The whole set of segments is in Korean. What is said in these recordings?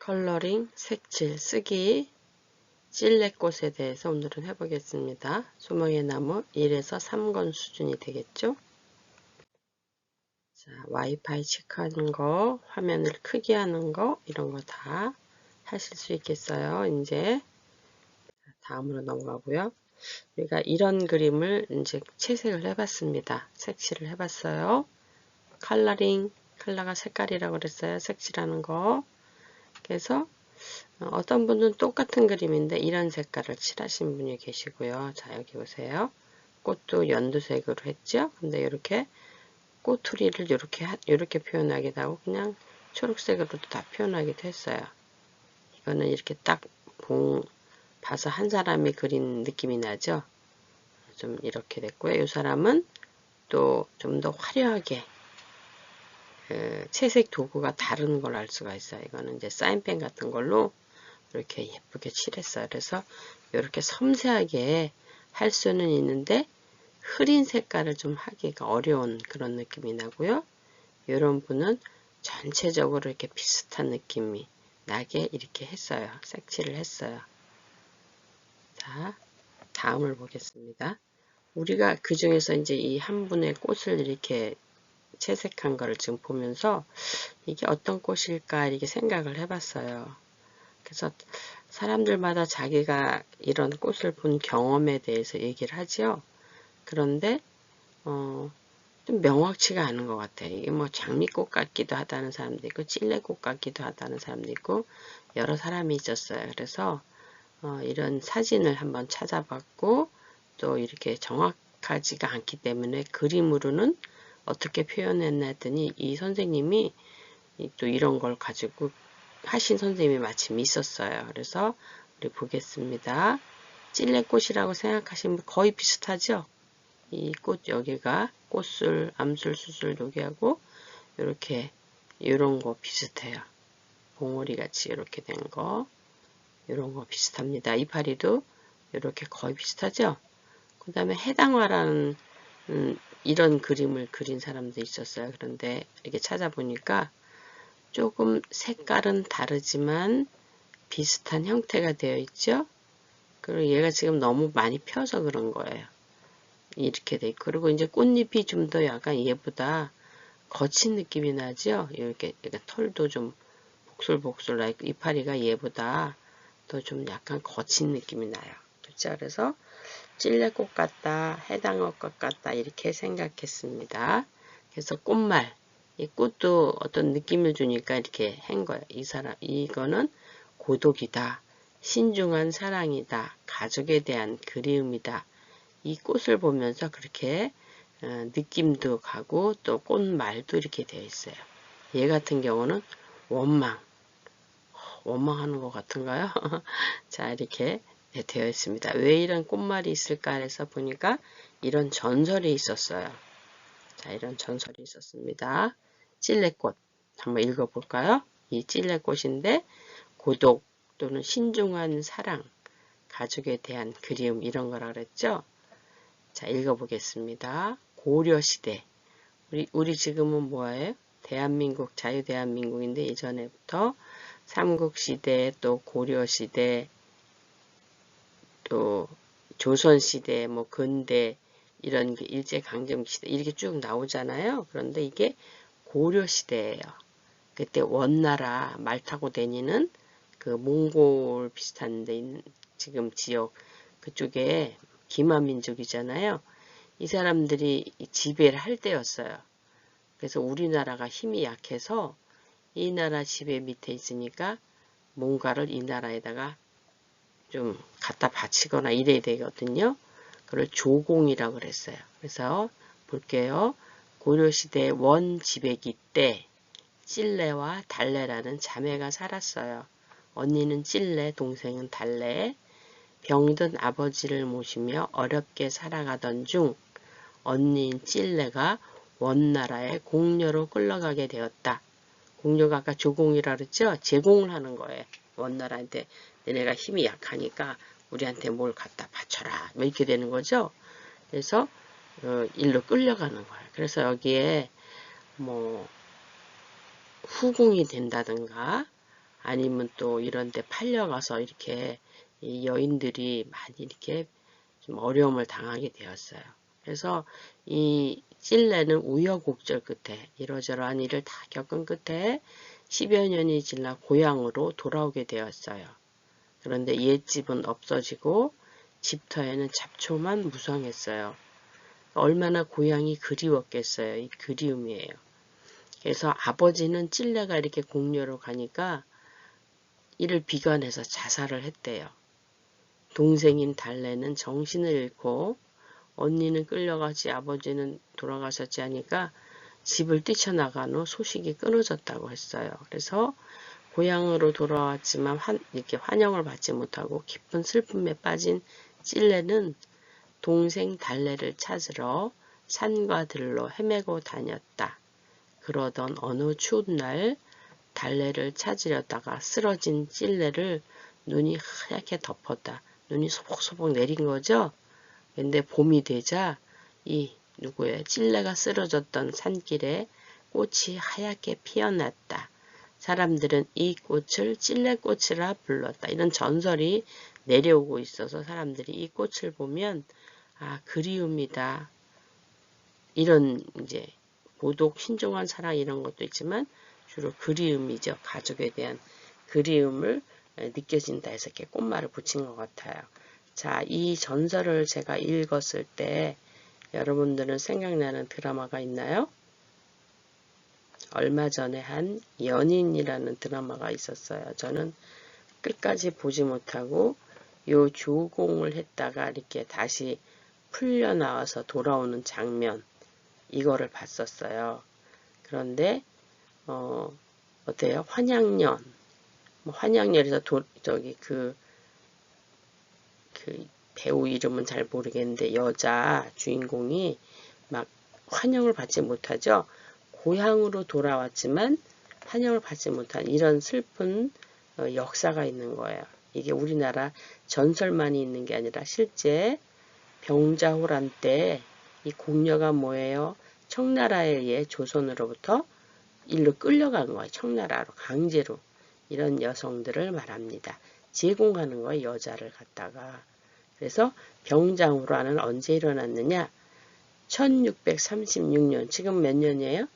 컬러링, 색칠, 쓰기, 찔레꽃에 대해서 오늘은 해보겠습니다. 소명의 나무 1에서 3권 수준이 되겠죠? 자, 와이파이 체크하는 거, 화면을 크게 하는 거, 이런 거 다 하실 수 있겠어요. 이제 다음으로 넘어가고요. 우리가 이런 그림을 이제 채색을 해봤습니다. 색칠을 해봤어요. 컬러링, 컬러가 색깔이라고 그랬어요. 색칠하는 거. 그래서 어떤 분은 똑같은 그림인데 이런 색깔을 칠하신 분이 계시고요. 자, 여기 보세요. 꽃도 연두색으로 했죠. 근데 이렇게 꼬투리를 이렇게 표현하기도 하고 그냥 초록색으로도 다 표현하기도 했어요. 이거는 이렇게 딱 봐서 한 사람이 그린 느낌이 나죠. 좀 이렇게 됐고요. 이 사람은 또 좀 더 화려하게 채색 도구가 다른 걸 알 수가 있어요. 이거는 이제 사인펜 같은 걸로 이렇게 예쁘게 칠했어요. 그래서 이렇게 섬세하게 할 수는 있는데 흐린 색깔을 좀 하기가 어려운 그런 느낌이 나고요. 이런 분은 전체적으로 이렇게 비슷한 느낌이 나게 이렇게 했어요. 색칠을 했어요. 자, 다음을 보겠습니다. 우리가 그 중에서 이제 이 한 분의 꽃을 이렇게 채색한 거를 지금 보면서 이게 어떤 꽃일까 이렇게 생각을 해봤어요. 그래서 사람들마다 자기가 이런 꽃을 본 경험에 대해서 얘기를 하죠. 그런데 좀 명확치가 않은 것 같아요. 이게 뭐 장미꽃 같기도 하다는 사람도 있고 찔레꽃 같기도 하다는 사람도 있고 여러 사람이 있었어요. 그래서 이런 사진을 한번 찾아봤고 또 이렇게 정확하지가 않기 때문에 그림으로는 어떻게 표현했나 했더니 이 선생님이 또 이런 걸 가지고 하신 선생님이 마침 있었어요. 그래서 우리 보겠습니다. 찔레꽃이라고 생각하시면 거의 비슷하죠? 이 꽃 여기가 꽃술, 암술, 수술 여기하고 이렇게 이런 거 비슷해요. 봉오리 같이 이렇게 된 거 이런 거 비슷합니다. 이파리도 이렇게 거의 비슷하죠? 그 다음에 해당화라는 이런 그림을 그린 사람도 있었어요. 그런데 이렇게 찾아보니까 조금 색깔은 다르지만 비슷한 형태가 되어 있죠. 그리고 얘가 지금 너무 많이 펴서 그런 거예요. 이렇게 돼 있고 그리고 이제 꽃잎이 좀 더 약간 얘보다 거친 느낌이 나죠. 이렇게 털도 좀 복술복술 나 있고 이파리가 얘보다 더 좀 약간 거친 느낌이 나요. 그렇죠? 그래서 찔레꽃 같다, 해당어꽃 같다 이렇게 생각했습니다. 그래서 꽃말 이 꽃도 어떤 느낌을 주니까 이렇게 한 거예요. 이거는 고독이다, 신중한 사랑이다, 가족에 대한 그리움이다. 이 꽃을 보면서 그렇게 느낌도 가고 또 꽃말도 이렇게 되어 있어요. 얘 같은 경우는 원망하는 것 같은가요? 자, 이렇게 되어 있습니다. 왜 이런 꽃말이 있을까 해서 보니까 이런 전설이 있었어요. 자, 이런 전설이 있었습니다. 찔레꽃 한번 읽어볼까요? 이 찔레꽃인데 고독 또는 신중한 사랑, 가족에 대한 그리움 이런 거라 그랬죠? 자, 읽어보겠습니다. 고려시대 우리 지금은 뭐예요? 대한민국, 자유대한민국인데 예전에부터 삼국시대, 또 고려시대, 또 조선시대, 뭐 근대 이런 게 일제강점기시대 이렇게 쭉 나오잖아요. 그런데 이게 고려시대예요. 그때 원나라 말 타고 다니는 그 몽골 비슷한 데 있는 지금 지역 그쪽에 기마민족이잖아요. 이 사람들이 지배를 할 때였어요. 그래서 우리나라가 힘이 약해서 이 나라 지배 밑에 있으니까 뭔가를 이 나라에다가 좀 갖다 바치거나 이래야 되거든요. 그걸 조공이라고 그랬어요. 그래서 볼게요. 고려시대 원지배기 때 찔레와 달래라는 자매가 살았어요. 언니는 찔레, 동생은 달래. 병든 아버지를 모시며 어렵게 살아가던 중 언니인 찔레가 원나라의 공녀로 끌려가게 되었다. 공녀가 아까 조공이라 그랬죠? 제공을 하는 거예요. 원나라한테 너네가 힘이 약하니까 우리한테 뭘 갖다 바쳐라. 뭐 이렇게 되는 거죠. 그래서 일로 끌려가는 거예요. 그래서 여기에 뭐 후궁이 된다든가 아니면 또 이런 데 팔려가서 이렇게 이 여인들이 많이 이렇게 좀 어려움을 당하게 되었어요. 그래서 이 찔레는 우여곡절 끝에 이러저러한 일을 다 겪은 끝에 10여 년이 지나 고향으로 돌아오게 되었어요. 그런데 옛집은 없어지고 집터에는 잡초만 무성했어요. 얼마나 고향이 그리웠겠어요. 이 그리움이에요. 그래서 아버지는 찔레가 이렇게 공녀로 가니까 이를 비관해서 자살을 했대요. 동생인 달래는 정신을 잃고 언니는 끌려가지 아버지는 돌아가셨지 하니까 집을 뛰쳐나간 후 소식이 끊어졌다고 했어요. 그래서 고향으로 돌아왔지만 이렇게 환영을 받지 못하고 깊은 슬픔에 빠진 찔레는 동생 달래를 찾으러 산과 들로 헤매고 다녔다. 그러던 어느 추운 날 달래를 찾으려다가 쓰러진 찔레를 눈이 하얗게 덮었다. 눈이 소복소복 내린 거죠. 근데 봄이 되자 이 누구의 찔레가 쓰러졌던 산길에 꽃이 하얗게 피어났다. 사람들은 이 꽃을 찔레꽃이라 불렀다. 이런 전설이 내려오고 있어서 사람들이 이 꽃을 보면 아 그리움이다. 이런 이제 고독, 신중한 사랑 이런 것도 있지만 주로 그리움이죠. 가족에 대한 그리움을 느껴진다 해서 이렇게 꽃말을 붙인 것 같아요. 자, 이 전설을 제가 읽었을 때 여러분들은 생각나는 드라마가 있나요? 얼마 전에 한 연인이라는 드라마가 있었어요. 저는 끝까지 보지 못하고 요 조공을 했다가 이렇게 다시 풀려 나와서 돌아오는 장면 이거를 봤었어요. 그런데 어때요? 환양년 환양년에서 저기 그 배우 이름은 잘 모르겠는데 여자 주인공이 막 환영을 받지 못하죠. 고향으로 돌아왔지만 환영을 받지 못한 이런 슬픈 역사가 있는 거예요. 이게 우리나라 전설만이 있는 게 아니라 실제 병자호란 때 이 공녀가 뭐예요? 청나라에 의해 조선으로부터 일로 끌려간 거예요. 청나라로 강제로. 이런 여성들을 말합니다. 제공하는 거예요. 여자를 갖다가. 그래서 병자호란은 언제 일어났느냐? 1636년. 지금 몇 년이에요?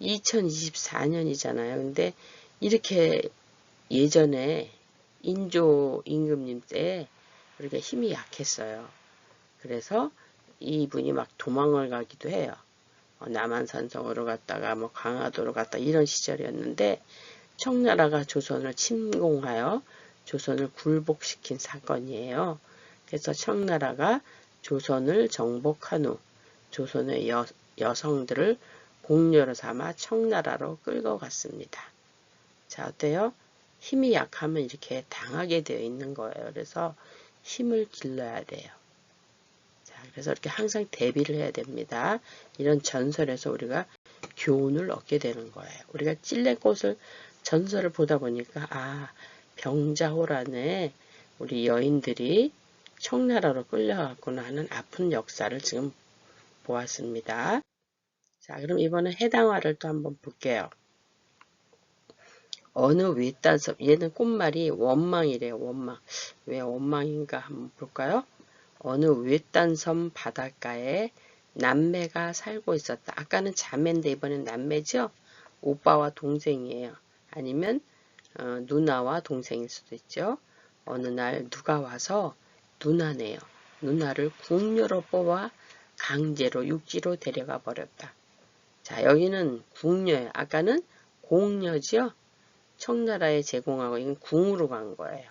2024년이잖아요. 근데 이렇게 예전에 인조 임금님 때 그렇게 힘이 약했어요. 그래서 이분이 막 도망을 가기도 해요. 남한산성으로 갔다가 뭐 강화도로 갔다 이런 시절이었는데 청나라가 조선을 침공하여 조선을 굴복시킨 사건이에요. 그래서 청나라가 조선을 정복한 후 조선의 여성들을 공녀로 삼아 청나라로 끌고 갔습니다. 자, 어때요? 힘이 약하면 이렇게 당하게 되어 있는 거예요. 그래서 힘을 길러야 돼요. 자, 그래서 이렇게 항상 대비를 해야 됩니다. 이런 전설에서 우리가 교훈을 얻게 되는 거예요. 우리가 찔레꽃을 전설을 보다 보니까 아 병자호란에 우리 여인들이 청나라로 끌려갔구나 하는 아픈 역사를 지금 보았습니다. 자, 그럼 이번에 해당화를 또 한번 볼게요. 어느 외딴 섬, 얘는 꽃말이 원망이래요. 원망. 왜 원망인가 한번 볼까요? 어느 외딴 섬 바닷가에 남매가 살고 있었다. 아까는 자매인데 이번엔 남매죠? 오빠와 동생이에요. 아니면 누나와 동생일 수도 있죠. 어느 날 누가 와서 누나네요. 누나를 궁녀로 뽑아 강제로 육지로 데려가 버렸다. 자, 여기는 궁녀예요. 아까는 공녀죠. 청나라에 제공하고 이건 궁으로 간 거예요.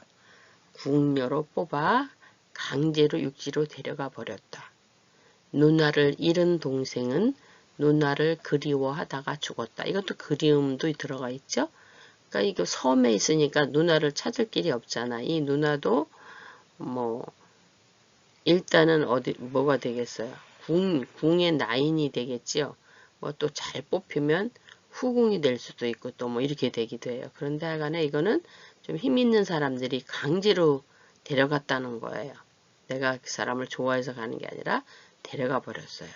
궁녀로 뽑아 강제로 육지로 데려가 버렸다. 누나를 잃은 동생은 누나를 그리워하다가 죽었다. 이것도 그리움도 들어가 있죠. 그러니까 이거 섬에 있으니까 누나를 찾을 길이 없잖아. 이 누나도 뭐 일단은 어디 뭐가 되겠어요? 궁의 나인이 되겠지요. 뭐 또 잘 뽑히면 후궁이 될 수도 있고 또 뭐 이렇게 되기도 해요. 그런데 하여간에 이거는 좀 힘 있는 사람들이 강제로 데려갔다는 거예요. 내가 그 사람을 좋아해서 가는 게 아니라 데려가 버렸어요.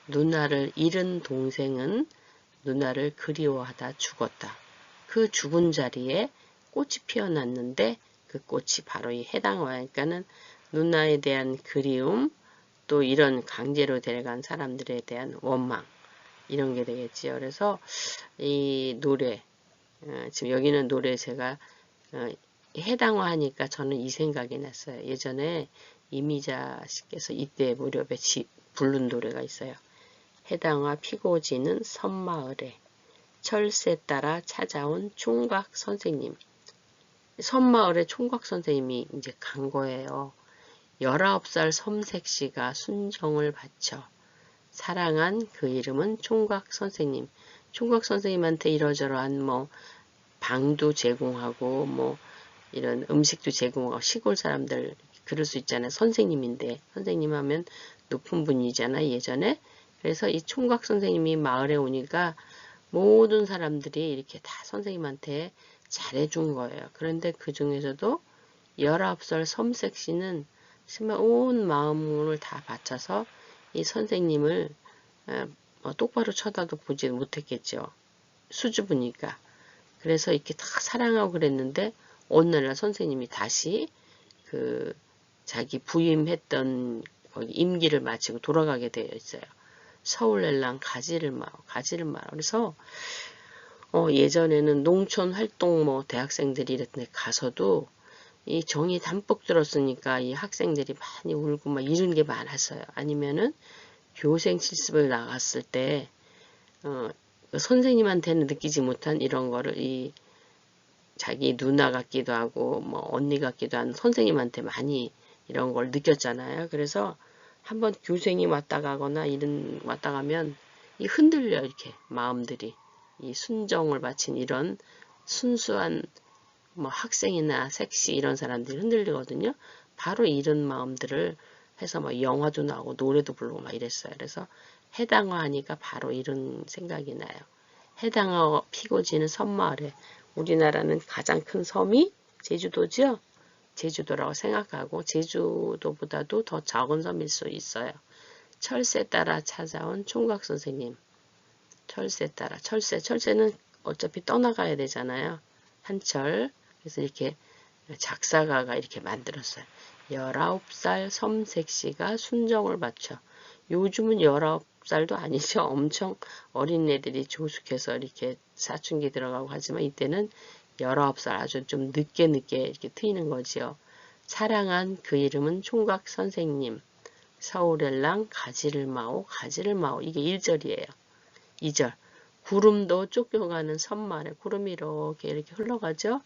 누나를 잃은 동생은 누나를 그리워하다 죽었다. 그 죽은 자리에 꽃이 피어났는데 그 꽃이 바로 이 해당화니까는 누나에 대한 그리움, 또 이런 강제로 데려간 사람들에 대한 원망, 이런 게 되겠지요. 그래서 이 노래, 지금 여기는 노래 제가 해당화하니까 저는 이 생각이 났어요. 예전에 이미자 씨께서 이때 무렵에 부른 노래가 있어요. 해당화 피고 지는 섬마을에 철새 따라 찾아온 총각 선생님. 섬마을에 총각 선생님이 이제 간 거예요. 19살 섬색시가 순정을 바쳐 사랑한 그 이름은 총각 선생님. 총각 선생님한테 이러저러한 뭐 방도 제공하고 뭐 이런 음식도 제공하고 시골 사람들 그럴 수 있잖아요. 선생님인데 선생님 하면 높은 분이잖아요. 예전에. 그래서 이 총각 선생님이 마을에 오니까 모든 사람들이 이렇게 다 선생님한테 잘해준 거예요. 그런데 그 중에서도 19살 섬색시는 정말 온 마음을 다 바쳐서 이 선생님을 똑바로 쳐다도 보지 못했겠죠. 수줍으니까. 그래서 이렇게 다 사랑하고 그랬는데 어느 날 선생님이 다시 그 자기 부임했던 거기 임기를 마치고 돌아가게 되어 있어요. 서울엘랑 가지를 마오. 그래서 예전에는 농촌 활동 뭐 대학생들이 이랬는데 가서도 이 정이 담뿍 들었으니까 이 학생들이 많이 울고 막 이런 게 많았어요. 아니면은 교생 실습을 나갔을 때 선생님한테는 느끼지 못한 이런 거를 이 자기 누나 같기도 하고 뭐 언니 같기도 한 선생님한테 많이 이런 걸 느꼈잖아요. 그래서 한번 교생이 왔다 가거나 이런 왔다 가면 이 흔들려 이렇게 마음들이 이 순정을 바친 이런 순수한 뭐 학생이나 섹시 이런 사람들이 흔들리거든요. 바로 이런 마음들을 해서 뭐 영화도 나오고 노래도 부르고 막 이랬어요. 그래서 해당화하니까 바로 이런 생각이 나요. 해당화 피고 지는 섬마을에 우리나라는 가장 큰 섬이 제주도죠. 제주도라고 생각하고 제주도보다도 더 작은 섬일 수 있어요. 철새 따라 찾아온 총각 선생님. 철새 따라 철새는 어차피 떠나가야 되잖아요. 한철. 그래서 이렇게 작사가가 이렇게 만들었어요. 19살 섬색시가 순정을 바쳐. 요즘은 19살도 아니죠. 엄청 어린 애들이 조숙해서 이렇게 사춘기 들어가고 하지만 이때는 19살 아주 좀 늦게 이렇게 트이는 거지요. 사랑한 그 이름은 총각 선생님. 서울엘랑 가지를 마오. 이게 1절이에요. 2절. 구름도 쫓겨가는 섬마을에 구름이 이렇게 흘러가죠.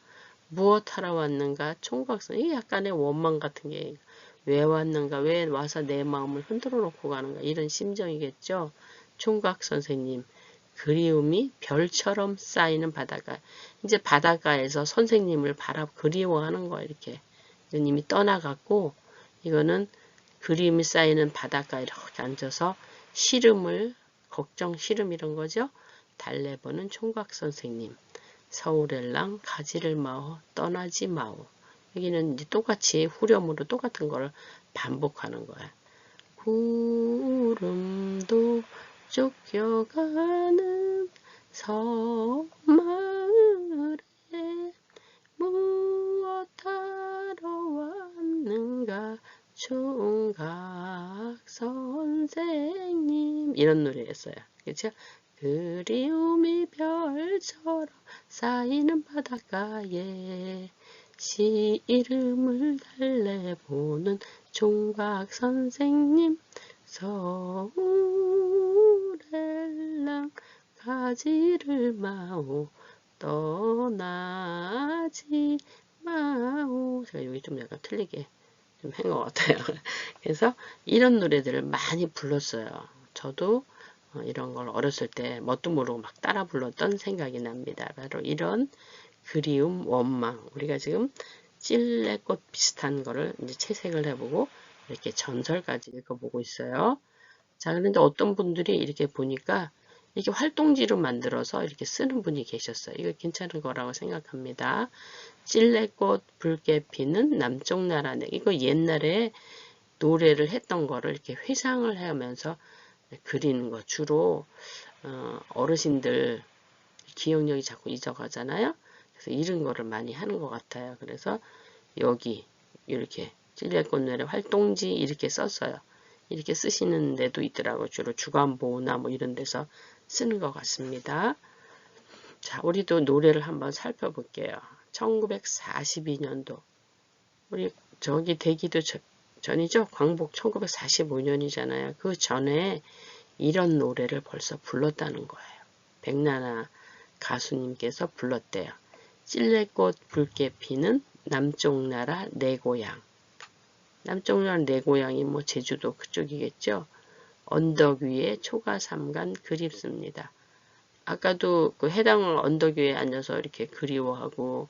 무엇 하러 왔는가 총각선. 이게 약간의 원망 같은 게 왜 왔는가 왜 와서 내 마음을 흔들어 놓고 가는가 이런 심정이겠죠. 총각 선생님. 그리움이 별처럼 쌓이는 바닷가. 이제 바닷가에서 선생님을 그리워하는 거예요. 이렇게. 이건 이미 떠나갔고 이거는 그리움이 쌓이는 바닷가에 이렇게 앉아서 걱정 시름 이런 거죠. 달래보는 총각 선생님. 서울엘랑 가지를 마오 떠나지 마오. 여기는 이제 똑같이 후렴으로 똑같은 걸 반복하는 거야. 구름도 쫓겨가는 섬마을에 무엇하러 왔는가 총각 선생님 이런 노래였어요. 그렇죠? 그리움이 별처럼 쌓이는 바닷가에 시름을 달래보는 총각 선생님 서울엘랑 가지를 마오 떠나지 마오. 제가 여기 좀 약간 틀리게 좀 한 것 같아요. 그래서 이런 노래들을 많이 불렀어요. 저도 이런 걸 어렸을 때 뭣도 모르고 막 따라 불렀던 생각이 납니다. 바로 이런 그리움, 원망. 우리가 지금 찔레꽃 비슷한 거를 이제 채색을 해보고 이렇게 전설까지 읽어보고 있어요. 자, 그런데 어떤 분들이 이렇게 보니까 이렇게 활동지로 만들어서 이렇게 쓰는 분이 계셨어요. 이거 괜찮은 거라고 생각합니다. 찔레꽃 붉게 피는 남쪽 나라네. 이거 옛날에 노래를 했던 거를 이렇게 회상을 하면서 그리는 거 주로 어르신들 기억력이 자꾸 잊어가잖아요. 그래서 이런 거를 많이 하는 것 같아요. 그래서 여기 이렇게 찔레꽃 노래 활동지 이렇게 썼어요. 이렇게 쓰시는 데도 있더라고요. 주로 주간보호나 뭐 이런 데서 쓰는 것 같습니다. 자, 우리도 노래를 한번 살펴볼게요. 1942년도. 우리 저기 되기도 전이죠? 광복 1945년이잖아요. 그 전에 이런 노래를 벌써 불렀다는 거예요. 백나나 가수님께서 불렀대요. 찔레꽃 붉게 피는 남쪽 나라 내 고향. 남쪽 나라 내 고향이 뭐 제주도 그쪽이겠죠. 언덕 위에 초가삼간 그립습니다. 아까도 그 해당 언덕 위에 앉아서 이렇게 그리워하고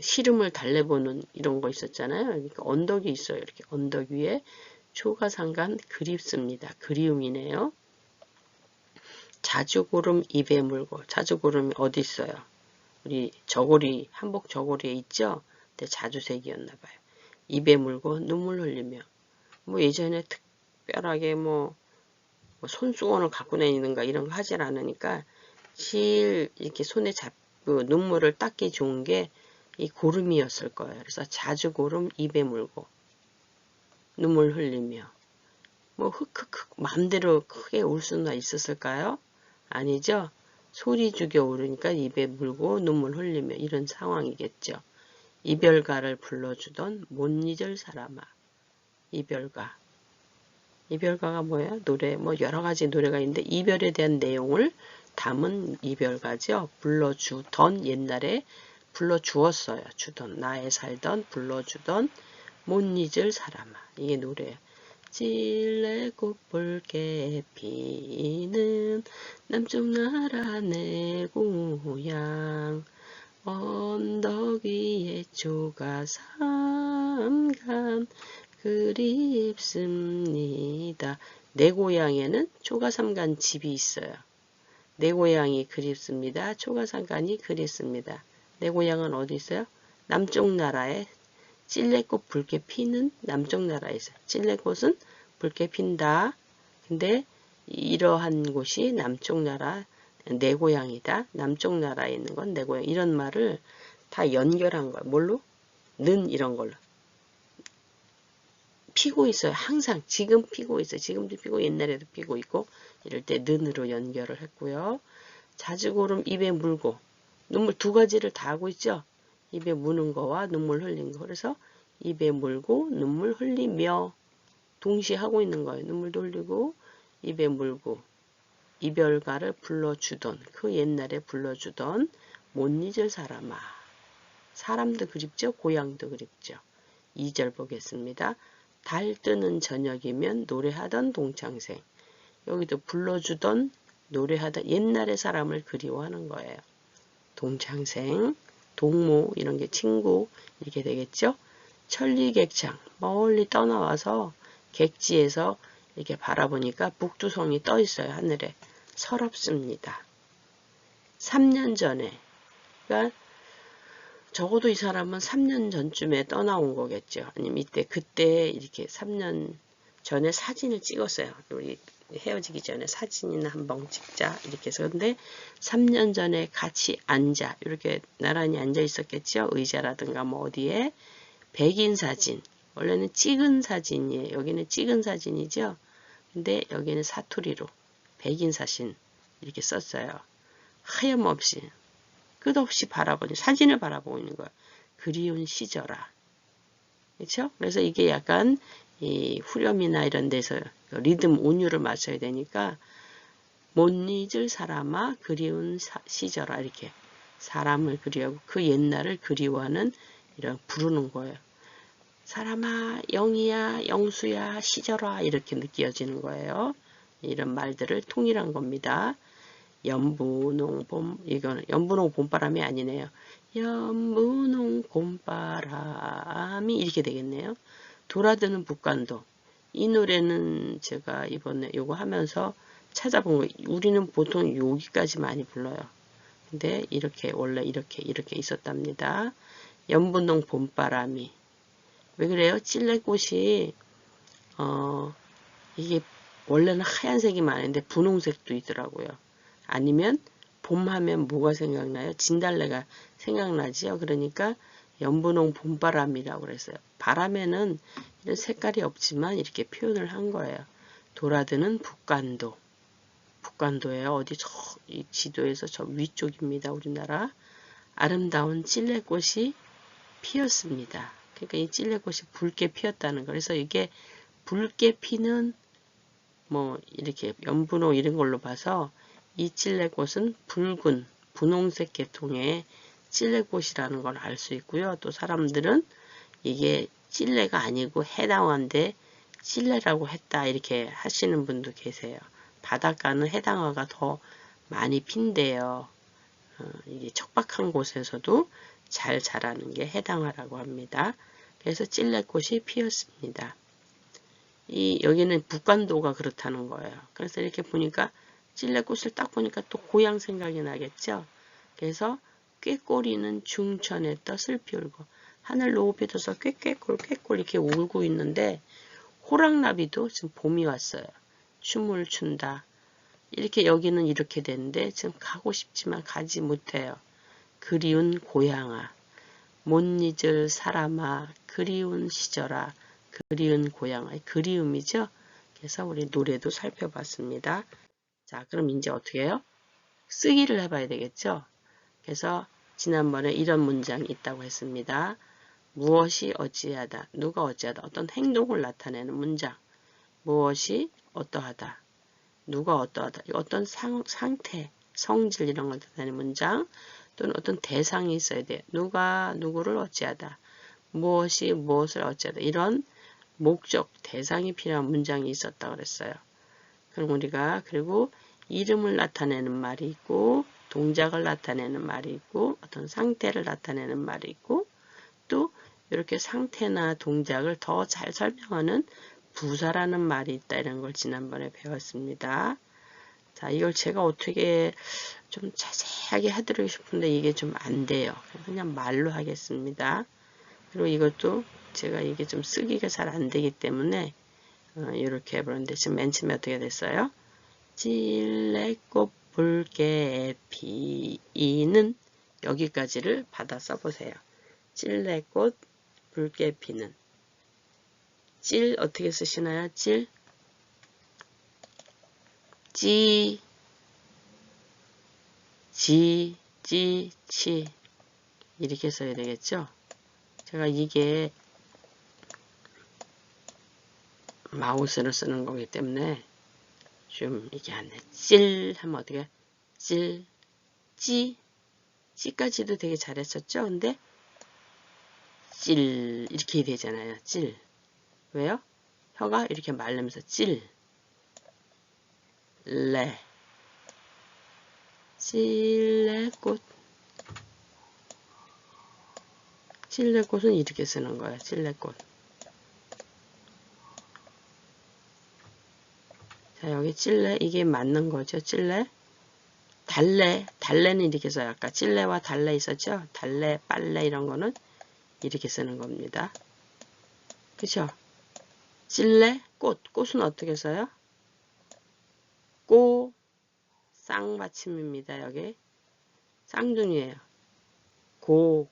시름을 달래보는 이런 거 있었잖아요. 그러니까 언덕이 있어요. 이렇게 언덕 위에 초가삼간 그립습니다. 그리움이네요. 자주고름 입에 물고. 자주고름이 어디 있어요? 우리 저고리, 한복 저고리에 있죠? 근데 자주색이었나봐요. 입에 물고 눈물 흘리며. 뭐 예전에 특별하게 뭐 손수건을 갖고 다니는가 이런 거 하질 않으니까 제일 이렇게 손에 잡고 눈물을 닦기 좋은 게 이 고름이었을 거예요. 그래서 자주고름 입에 물고 눈물 흘리며 뭐 흑흑흑 마음대로 크게 울 수나 있었을까요? 아니죠. 소리 죽여 울으니까 입에 물고 눈물 흘리며 이런 상황이겠죠. 이별가를 불러주던 못 잊을 사람아. 이별가. 이별가가 뭐예요? 노래 뭐 여러 가지 노래가 있는데 이별에 대한 내용을 담은 이별가죠. 불러주던 옛날에 불러주었어요. 주던 나에 살던 불러주던 못 잊을 사람아. 이게 노래예요. 찔레꽃 붉게 피는 남쪽 나라 내 고향 언덕 위에 초가삼간 그립습니다. 내 고향에는 초가삼간 집이 있어요. 내 고향이 그립습니다. 초가삼간이 그립습니다. 내 고향은 어디 있어요? 남쪽 나라에 찔레꽃 붉게 피는 남쪽 나라에 있어요. 찔레꽃은 붉게 핀다. 근데 이러한 곳이 남쪽 나라 내 고향이다. 남쪽 나라에 있는 건 내 고향. 이런 말을 다 연결한 거예요. 뭘로? 는 이런 걸로. 피고 있어요. 항상 지금 피고 있어요. 지금도 피고 옛날에도 피고 있고 이럴 때 는으로 연결을 했고요. 자주고름 입에 물고 눈물 두 가지를 다 하고 있죠. 입에 무는 거와 눈물 흘린 거. 그래서 입에 물고 눈물 흘리며 동시에 하고 있는 거예요. 눈물도 흘리고 입에 물고 이별가를 불러주던 그 옛날에 불러주던 못 잊을 사람아. 사람도 그립죠. 고향도 그립죠. 2절 보겠습니다. 달 뜨는 저녁이면 노래하던 동창생. 여기도 불러주던 노래하던 옛날의 사람을 그리워하는 거예요. 동창생, 동무 이런 게 친구 이렇게 되겠죠. 천리객창 멀리 떠나와서 객지에서 이렇게 바라보니까 북두성이 떠 있어요. 하늘에. 서럽습니다. 3년 전에 그러니까 적어도 이 사람은 3년 전쯤에 떠나온 거겠죠. 아니면 그때 이렇게 3년 전에 사진을 찍었어요. 우리 헤어지기 전에 사진이나 한번 찍자 이렇게 해서. 근데 3년 전에 같이 앉아 이렇게 나란히 앉아 있었겠죠. 의자라든가 뭐 어디에. 백인 사진. 원래는 찍은 사진이에요. 여기는 찍은 사진이죠. 근데 여기는 사투리로 백인 사진 이렇게 썼어요. 하염없이 끝없이 바라보니 사진을 바라보고 있는 거야. 그리운 시절아. 그렇죠? 그래서 이게 약간 이 후렴이나 이런 데서 리듬 운율을 맞춰야 되니까 못 잊을 사람아 그리운 시절아 이렇게 사람을 그리워하고 그 옛날을 그리워하는 이런 부르는 거예요. 사람아 영희야 영수야 시절아 이렇게 느껴지는 거예요. 이런 말들을 통일한 겁니다. 연분홍 봄 이거는 연분홍 봄바람이 아니네요. 연분홍 봄바람이 이렇게 되겠네요. 돌아드는 북간도. 이 노래는 제가 이번에 요거 하면서 찾아본 거. 우리는 보통 여기까지 많이 불러요. 근데 이렇게 원래 이렇게 있었답니다. 연분홍 봄바람이. 왜 그래요? 찔레꽃이 이게 원래는 하얀색이 많은데 분홍색도 있더라고요. 아니면 봄 하면 뭐가 생각나요? 진달래가 생각나지요. 그러니까 연분홍 봄바람이라고 그랬어요. 바람에는 이런 색깔이 없지만 이렇게 표현을 한 거예요. 돌아드는 북간도. 북간도예요. 어디 이 지도에서 저 위쪽입니다. 우리나라. 아름다운 찔레꽃이 피었습니다. 그러니까 이 찔레꽃이 붉게 피었다는 거. 그래서 이게 붉게 피는 뭐 이렇게 연분홍 이런 걸로 봐서 이 찔레꽃은 붉은 분홍색 계통의 찔레꽃이라는 걸 알 수 있고요. 또 사람들은 이게 찔레가 아니고 해당어인데 찔레라고 했다 이렇게 하시는 분도 계세요. 바닷가는 해당어가 더 많이 핀대요. 이게 척박한 곳에서도 잘 자라는 게 해당어라고 합니다. 그래서 찔레꽃이 피었습니다. 여기는 북간도가 그렇다는 거예요. 그래서 이렇게 보니까 찔레꽃을 딱 보니까 또 고향 생각이 나겠죠. 그래서 꾀꼬리는 중천에 떴을 피울고 하늘 높이 떠서 꾀꾀꼴 이렇게 울고 있는데 호랑나비도 지금 봄이 왔어요. 춤을 춘다. 이렇게 여기는 이렇게 되는데 지금 가고 싶지만 가지 못해요. 그리운 고향아, 못 잊을 사람아, 그리운 시절아, 그리운 고향아. 그리움이죠. 그래서 우리 노래도 살펴봤습니다. 자, 그럼 이제 어떻게 해요? 쓰기를 해봐야 되겠죠. 그래서 지난번에 이런 문장이 있다고 했습니다. 무엇이 어찌하다, 누가 어찌하다, 어떤 행동을 나타내는 문장. 무엇이 어떠하다, 누가 어떠하다, 어떤 상태, 성질 이런 걸 나타내는 문장 또는 어떤 대상이 있어야 돼요. 누가 누구를 어찌하다, 무엇이 무엇을 어찌하다 이런 목적, 대상이 필요한 문장이 있었다 그랬어요. 그럼 우리가 그리고 이름을 나타내는 말이 있고 동작을 나타내는 말이 있고 어떤 상태를 나타내는 말이 있고 또 이렇게 상태나 동작을 더 잘 설명하는 부사라는 말이 있다 이런 걸 지난번에 배웠습니다. 자, 이걸 제가 어떻게 좀 자세하게 해드리고 싶은데 이게 좀 안 돼요. 그냥 말로 하겠습니다. 그리고 이것도 제가 이게 좀 쓰기가 잘 안 되기 때문에 이렇게 해보는데 지금 맨 처음에 어떻게 됐어요? 찔레꽃 붉게 피는 여기까지를 받아 써보세요. 찔레꽃 붉게 피는 찔 어떻게 쓰시나요? 찔 찌, 지, 찌, 치 이렇게 써야 되겠죠? 제가 이게 마우스를 쓰는 거기 때문에 좀 이게 안 돼. 찔 하면 어떻게? 찔, 찌, 찌까지도 되게 잘했었죠? 근데 찔 이렇게 되잖아요. 찔. 왜요? 혀가 이렇게 말르면서 찔, 레, 찔레꽃. 찔레꽃은 이렇게 쓰는 거예요. 찔레꽃. 자, 여기 찔레 이게 맞는 거죠. 찔레. 달래는 이렇게 써요. 아까 찔레와 달래 있었죠? 달래, 빨래 이런 거는 이렇게 쓰는 겁니다. 그쵸? 찔레, 꽃은 어떻게 써요? 쌍받침입니다. 여기 쌍둥이에요. 코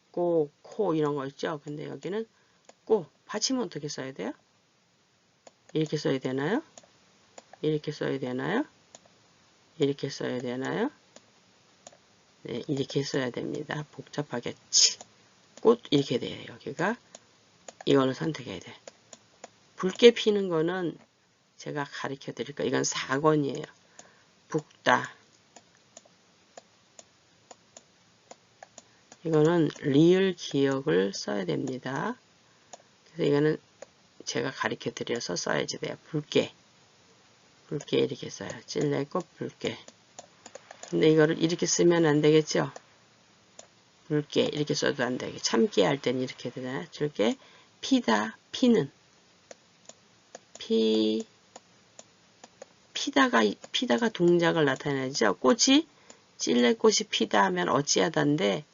이런 거 있죠? 근데 여기는 받침은 어떻게 써야 돼요? 이렇게 써야 되나요? 이렇게 써야 되나요? 이렇게 써야 되나요? 네, 이렇게 써야 됩니다. 복잡하겠지. 꽃 이렇게 돼요. 여기가 이거를 선택해야 돼. 붉게 피는 거는 제가 가르쳐 드릴 거예요. 이건 4권이에요. 붉다. 이거는 리을 기억을 써야 됩니다. 그래서 이거는 제가 가르쳐 드려서 써야지 돼요. 붉게 이렇게 써요. 찔레꽃 붉게. 근데 이거를 이렇게 쓰면 안 되겠죠? 붉게 이렇게 써도 안 되게. 참게 할 때는 이렇게 되잖아요. 붉게 피다, 피는 피다가 동작을 나타내죠. 꽃이 찔레꽃이 피다 하면 어찌하다인데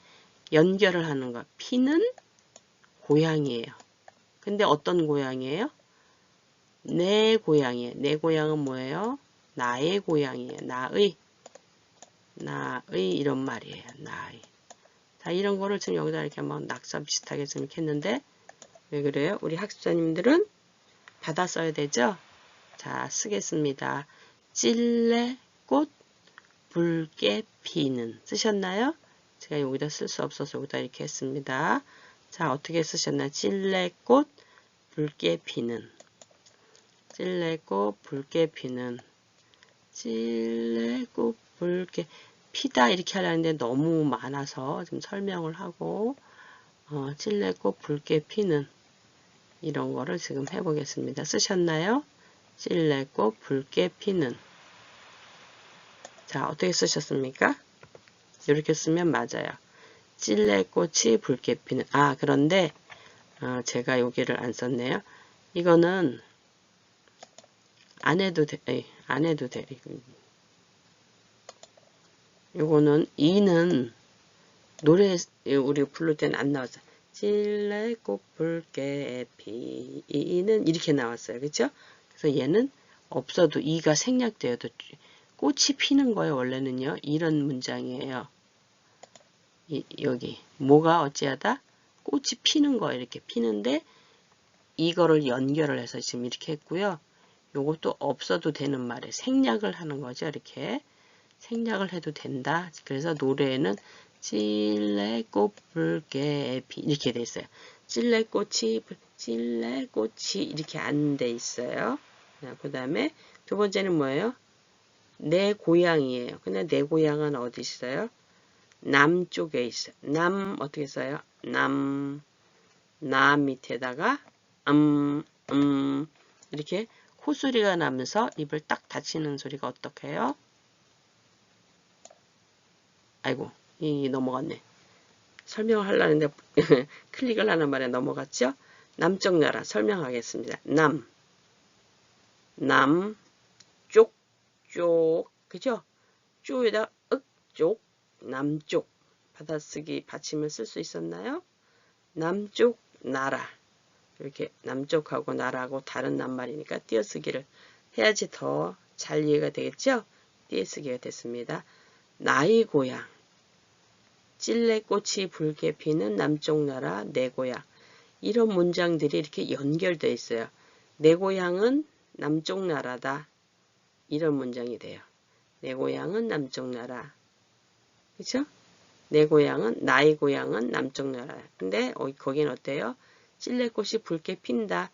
연결을 하는 거. 피는 고향이에요. 근데 어떤 고향이에요? 내 고향이에요. 내 고향은 뭐예요? 나의 고향이에요. 나의. 나의 이런 말이에요. 나의. 자, 이런 거를 지금 여기다 이렇게 한번 낙서 비슷하게 좀 이렇게 했는데 왜 그래요? 우리 학습자님들은 받아 써야 되죠? 자, 쓰겠습니다. 찔레꽃 붉게 피는 쓰셨나요? 제가 여기다 쓸 수 없어서 여기다 이렇게 했습니다. 자, 어떻게 쓰셨나요? 찔레꽃 붉게 피는 찔레꽃 붉게 피는 찔레꽃 붉게 피다 이렇게 하려는데 너무 많아서 좀 설명을 하고 찔레꽃 붉게 피는 이런 거를 지금 해보겠습니다. 쓰셨나요? 찔레꽃 붉게 피는 자, 어떻게 쓰셨습니까? 이렇게 쓰면 맞아요. 찔레꽃이 붉게 피는 그런데 제가 여기를 안 썼네요. 이거는 안 해도 돼. 안 해도 돼. 요거는 이는 노래 우리 부를 때는 안 나왔어요. 찔레꽃 붉게 피는 이렇게 나왔어요. 그렇죠? 그래서 얘는 없어도 이가 생략되어도 꽃이 피는 거예요. 원래는요. 이런 문장이에요. 여기 뭐가 어찌하다? 꽃이 피는 거예요. 이렇게 피는데 이거를 연결을 해서 지금 이렇게 했고요. 요것도 없어도 되는 말에 생략을 하는 거죠. 이렇게 생략을 해도 된다. 그래서 노래에는 찔레꽃 붉게 피 이렇게 돼 있어요. 찔레꽃이 이렇게 안 돼 있어요. 그 다음에 두 번째는 뭐예요? 내 고향이에요. 근데 내 고향은 어디 있어요? 남쪽에 있어요. 남 어떻게 써요? 남 밑에다가 이렇게 코소리가 나면서 입을 딱 닫히는 소리가 어떻게 해요? 아이고 이 넘어갔네. 설명을 하려는데 클릭을 하는 말에 넘어갔죠? 남쪽 나라 설명하겠습니다. 쪽 그죠? 쪽에다 쪽 남쪽 받아쓰기 받침을 쓸 수 있었나요? 남쪽 나라 이렇게 남쪽하고 나라하고 다른 낱말이니까 띄어쓰기를 해야지 더 잘 이해가 되겠죠? 띄어쓰기가 됐습니다. 나의 고향 찔레꽃이 붉게 피는 남쪽 나라 내 고향 이런 문장들이 이렇게 연결되어 있어요. 내 고향은 남쪽 나라다. 이런 문장이 돼요. 내 고향은 남쪽 나라. 그렇죠? 내 고향은 나의 고향은 남쪽 나라. 근데 거긴 어때요? 찔레꽃이 붉게 핀다.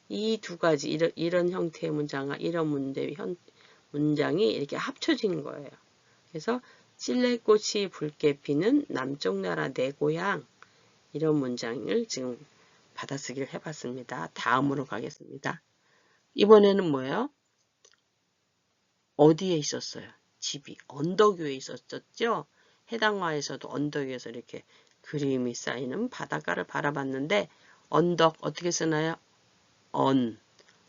이 두 가지 이런 형태의 문장과 이런 문장이 이렇게 합쳐진 거예요. 그래서 찔레꽃이 붉게 피는 남쪽 나라 내 고향 이런 문장을 지금 받아쓰기를 해봤습니다. 다음으로 가겠습니다. 이번에는 뭐예요? 어디에 있었어요? 집이 언덕 위에 있었죠? 해당화에서도 언덕 위에서 이렇게 그림이 쌓이는 바닷가를 바라봤는데 언덕 어떻게 쓰나요?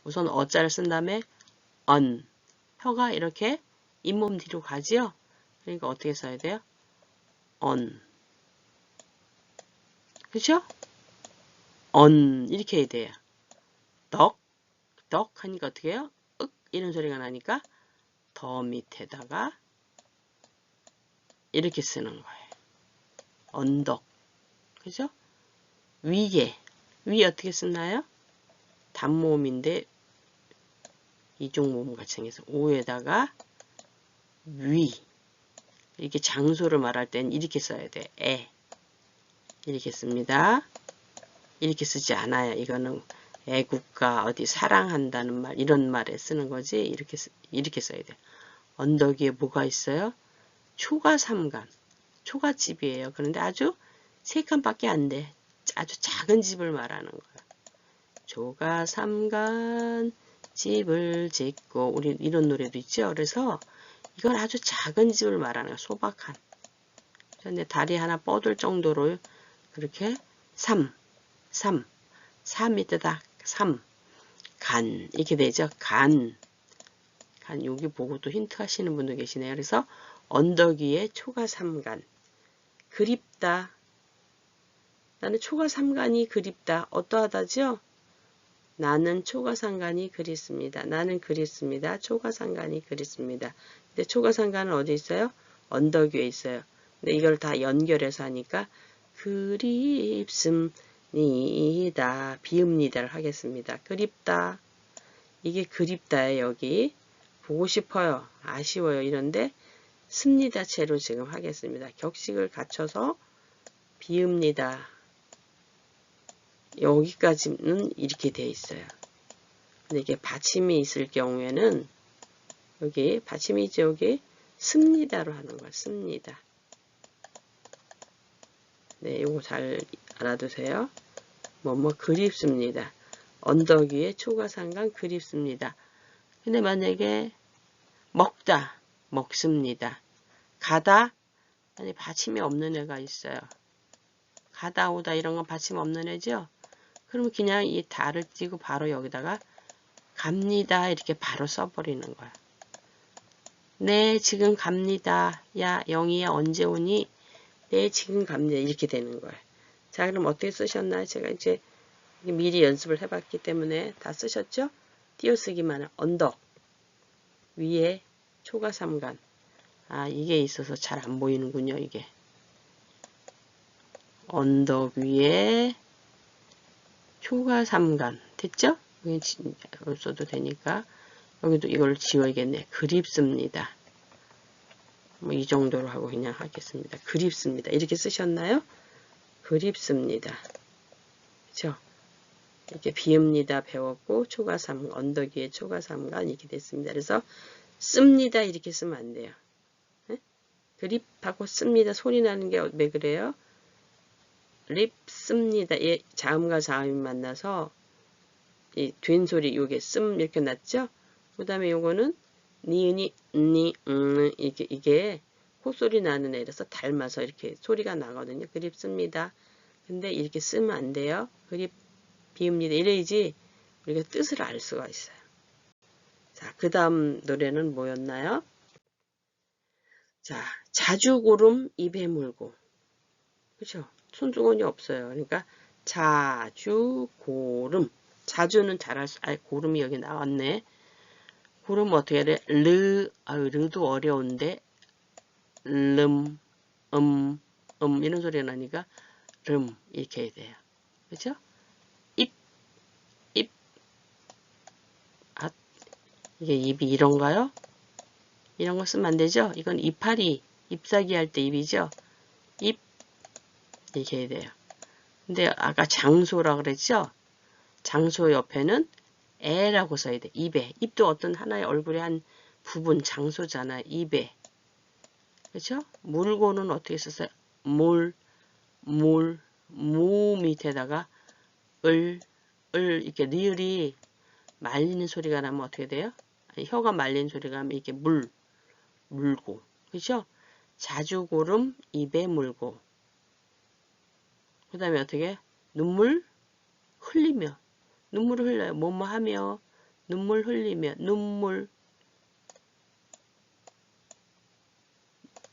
우선 어자를 쓴 다음에 혀가 이렇게 잇몸 뒤로 가지요? 그러니까 어떻게 써야 돼요? 그죠? 이렇게 해야 돼요. 덕 하니까 어떻게 해요? 이런 소리가 나니까 더 밑에다가 이렇게 쓰는 거예요. 언덕. 그죠? 위 어떻게 쓰나요? 단모음인데 이중모음 같이 생겨서 오에다가 위 이렇게 장소를 말할 땐 이렇게 써야 돼. 이렇게 씁니다. 이렇게 쓰지 않아요. 이거는 애국가 어디 사랑한다는 말 이런 말에 쓰는 거지. 이렇게 써야 돼. 언덕 위에 뭐가 있어요? 초가 3간. 초가집이에요. 그런데 아주 3칸밖에 안 돼. 아주 작은 집을 말하는 거야. 초가 3간 집을 짓고 우리 이런 노래도 있죠. 그래서 이건 아주 작은 집을 말하는 거야. 소박한. 근데 다리 하나 뻗을 정도로 그렇게 3 밑에다 3 간 이렇게 되죠. 간 여기 보고 또 힌트 하시는 분도 계시네요. 그래서 언덕 위에 초가 3간 그립다. 나는 초가 3간이 그립다. 어떠하다죠? 나는 초가 3간이 그립습니다. 나는 그립습니다. 초가 3간이 그립습니다. 근데 초가 3간은 어디 있어요? 언덕 위에 있어요. 근데 이걸 다 연결해서 하니까 그립습니다. 비읍니다를 하겠습니다. 그립다. 이게 그립다예요. 여기 보고 싶어요. 아쉬워요. 이런데 습니다 채로 지금 하겠습니다. 격식을 갖춰서 비읍니다. 여기까지는 이렇게 돼 있어요. 근데 이게 받침이 있을 경우에는 여기 받침이 있죠. 여기 습니다로 하는 거야. 습니다. 네, 요거 잘 알아두세요. 뭐뭐 그립습니다. 언덕 위에 초가삼간 그립습니다. 근데 만약에 먹다, 먹습니다. 가다, 아니 받침이 없는 애가 있어요. 가다 오다 이런 건 받침 없는 애죠. 그러면 그냥 이 다를 띄고 바로 여기다가 갑니다 이렇게 바로 써버리는 거야. 네, 지금 갑니다. 야, 영희야 언제 오니? 네, 지금 갑니다. 이렇게 되는 거예요. 자, 그럼 어떻게 쓰셨나요? 제가 이제 미리 연습을 해봤기 때문에 다 쓰셨죠? 띄어쓰기만 언덕 위에 초가삼간. 아, 이게 있어서 잘 안 보이는군요. 이게 언덕 위에 초가삼간 됐죠? 여기 써도 되니까 여기도 이걸 지워야겠네. 그립습니다. 뭐 이 정도로 하고 그냥 하겠습니다. 그립습니다. 이렇게 쓰셨나요? 그립습니다. 그렇죠? 이렇게 비읍니다 배웠고 초가삼 언덕 위에 초가삼간 이렇게 됐습니다. 그래서 씁니다 이렇게 쓰면 안 돼요. 네? 그립하고 씁니다 소리 나는 게 왜 그래요? 립 씁니다. 예, 자음과 자음이 만나서 이 된소리 요게 씀 이렇게 났죠? 그 다음에 요거는 니은이 이게 콧소리 나는 애라서 닮아서 이렇게 소리가 나거든요. 그립습니다. 근데 이렇게 쓰면 안 돼요. 그립 비읍니다. 이래야지 우리가 뜻을 알 수가 있어요. 자, 그 다음 노래는 뭐였나요? 자, 자주 고름 입에 물고. 그렇죠? 손주건이 없어요. 그러니까 자주 고름. 자주는 잘할 수, 고름이 여기 나왔네. 고름 어떻게 해야 돼? 르도 어려운데, 이런 소리가 나니까, 이렇게 해야 돼요. 그죠? 입, 이게 입이 이런가요? 이런 거 쓰면 안 되죠? 이건 이파리, 잎사귀 할 때 입이죠? 입, 이렇게 해야 돼요. 근데 아까 장소라 그랬죠? 장소 옆에는 에라고 써야 돼. 입에. 입도 어떤 하나의 얼굴의 한 부분, 장소잖아. 입에. 그렇죠? 물고는 어떻게 썼어요? 무 밑에다가 이렇게 리을이 말리는 소리가 나면 어떻게 돼요? 아니, 혀가 말리는 소리가 나면 이렇게 물고. 그렇죠? 자주 고름 입에 물고. 그 다음에 어떻게? 눈물 흘리며. 눈물을 흘려요. 뭐뭐 하며. 눈물 흘리며. 눈물.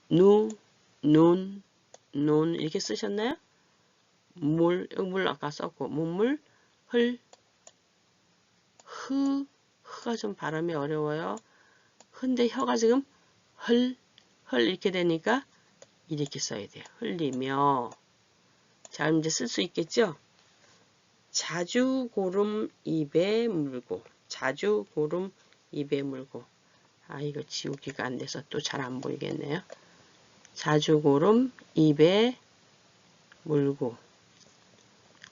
눈 이렇게 쓰셨나요? 물 아까 썼고 문물 흐가 좀 발음이 어려워요. 근데 혀가 지금 헐 이렇게 되니까 이렇게 써야 돼요. 흘리며. 자, 그럼 이제 쓸 수 있겠죠? 자주 고름 입에 물고. 자주 고름 입에 물고. 아, 이거 지우기가 안 돼서 또 잘 안 보이겠네요. 자주 고름 입에 물고.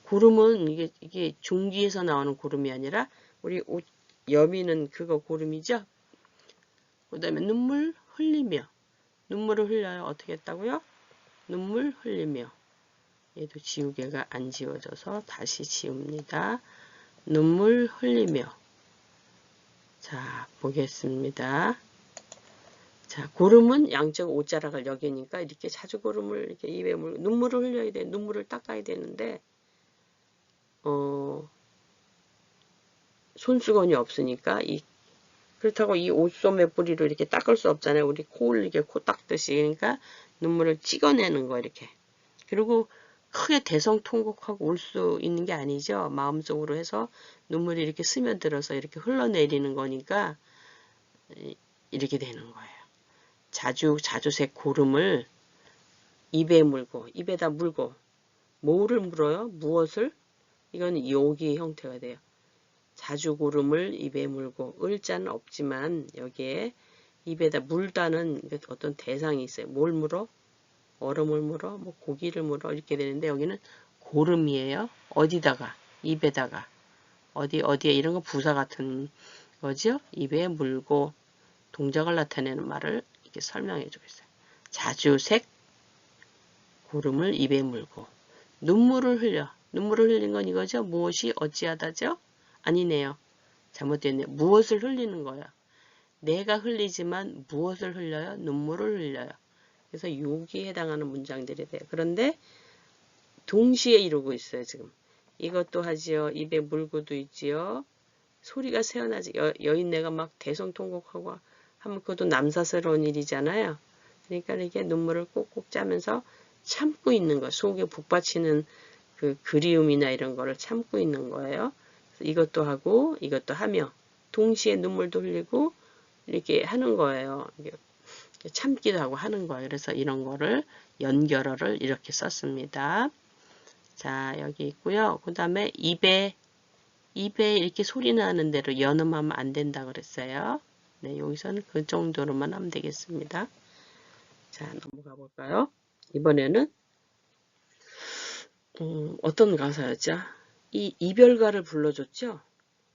고름은 이게 중기에서 나오는 고름이 아니라 우리 옷 여미는 그거 고름이죠. 그 다음에 눈물 흘리며. 눈물을 흘려요. 어떻게 했다고요? 눈물 흘리며. 얘도 지우개가 안 지워져서 다시 지웁니다. 눈물 흘리며. 자, 보겠습니다. 자, 고름은 양쪽 옷자락을 여기니까 이렇게 자주 고름을 이렇게 입에 눈물을 흘려야 돼. 눈물을 닦아야 되는데 손수건이 없으니까 그렇다고 이 옷소매 뿌리를 이렇게 닦을 수 없잖아요. 우리 코를 이렇게 코 닦듯이. 그러니까 눈물을 찍어내는 거 이렇게. 그리고 크게 대성통곡하고 울 수 있는 게 아니죠. 마음속으로 해서 눈물이 이렇게 스며들어서 이렇게 흘러내리는 거니까 이렇게 되는 거예요. 자주색 고름을 입에다 물고, 뭐를 물어요? 무엇을? 이건 요기 형태가 돼요. 자주고름을 입에 물고, 을자는 없지만 여기에 입에다 물다는 어떤 대상이 있어요. 뭘 물어? 얼음을 물어? 뭐 고기를 물어? 이렇게 되는데 여기는 고름이에요. 어디다가? 입에다가. 어디에 이런 거 부사 같은 거죠? 입에 물고 동작을 나타내는 말을 이렇게 설명해 주고 있어요. 자주색 고름을 입에 물고 눈물을 흘려. 눈물을 흘린 건 이거죠? 무엇이 어찌하다죠? 아니네요. 잘못됐네요. 무엇을 흘리는 거예요. 내가 흘리지만 무엇을 흘려요? 눈물을 흘려요. 그래서 여기에 해당하는 문장들이 돼요. 그런데 동시에 이루고 있어요. 지금. 이것도 하지요. 입에 물고도 있지요. 소리가 새어나지. 여인네가 막 대성통곡하고 하면 그것도 남사스러운 일이잖아요. 그러니까 이게 눈물을 꼭꼭 짜면서 참고 있는 거. 속에 북받치는 그 그리움이나 이런 거를 참고 있는 거예요. 이것도 하고 이것도 하며 동시에 눈물도 흘리고 이렇게 하는 거예요. 참기도 하고 하는 거예요. 그래서 이런 거를 연결어를 이렇게 썼습니다. 자, 여기 있고요. 그 다음에 입에 이렇게 소리 나는 대로 연음하면 안 된다 그랬어요. 네, 여기서는 그 정도로만 하면 되겠습니다. 자, 넘어가 볼까요? 이번에는 어떤 가사였죠? 이 이별가를 불러줬죠?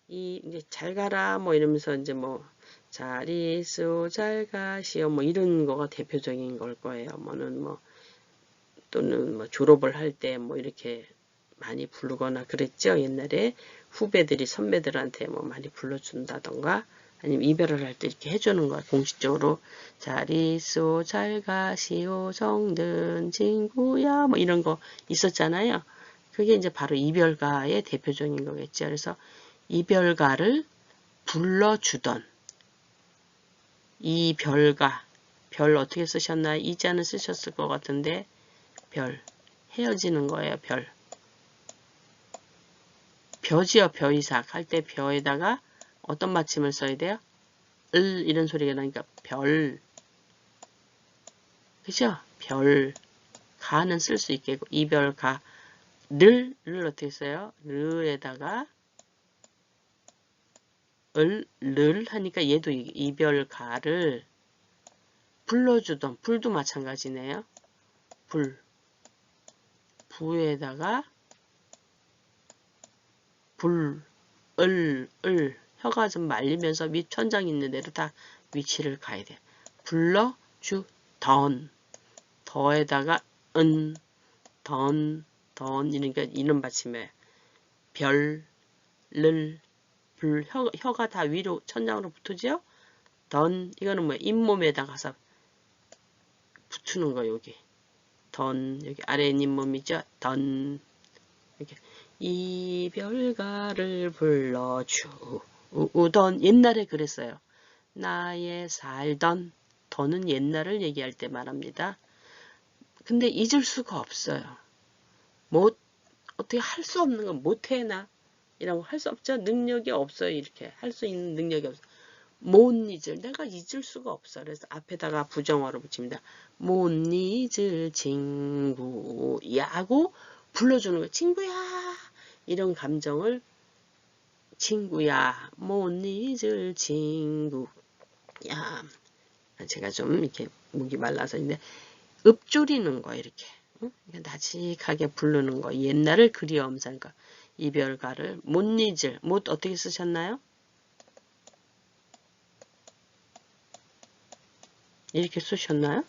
이제 잘 가라 뭐 이러면서 이제 뭐 잘 있어 잘 가시오 뭐 이런 거가 대표적인 걸 거예요. 뭐는 뭐 또는 뭐 졸업을 할 때 뭐 이렇게 많이 부르거나 그랬죠. 옛날에 후배들이 선배들한테 뭐 많이 불러준다던가 아니면 이별을 할 때 이렇게 해주는 거야. 공식적으로 잘 있어 잘 가시오 정든 친구야 뭐 이런 거 있었잖아요. 그게 이제 바로 이별가의 대표적인 거겠죠. 그래서 이별가를 불러주던 이별가 별 어떻게 쓰셨나요? 이자는 쓰셨을 것 같은데 별 헤어지는 거예요. 벼지요. 벼이삭 할 때 벼에다가 어떤 받침을 써야 돼요? 을 이런 소리가 나니까 별 그죠? 별 가는 쓸 수 있겠고 이별가 를 어떻게 써요? 르에다가 를 하니까 얘도 이별가를 불러주던 불도 마찬가지네요. 부에다가 혀가 좀 말리면서 밑 천장 있는 데로 다 위치를 가야 돼. 불러주던 더에다가 던 이러니까 이런 받침에 별, 혀가 다 위로 천장으로 붙으죠? 이거는 뭐 잇몸에다 가서 붙는 거 여기. 여기 아래 잇몸이죠? 이렇게 이별가를 불러주던 옛날에 그랬어요. 나의 살던 더는 옛날을 얘기할 때 말합니다. 근데 잊을 수가 없어요. 어떻게 할 수 없는 건 못해나 이런 거 할 수 없죠. 능력이 없어요. 이렇게 할 수 있는 능력이 없어. 못 잊을 내가 잊을 수가 없어. 그래서 앞에다가 부정어로 붙입니다. 못 잊을 친구야고 불러주는 거예요. 친구야 이런 감정을 친구야 못 잊을 친구야. 제가 좀 이렇게 목이 말라서 근데 읊조리는 거 이렇게 나직하게 부르는 거 옛날을 그리워하면서 이별가를 못 잊을 못 어떻게 쓰셨나요? 이렇게 쓰셨나요?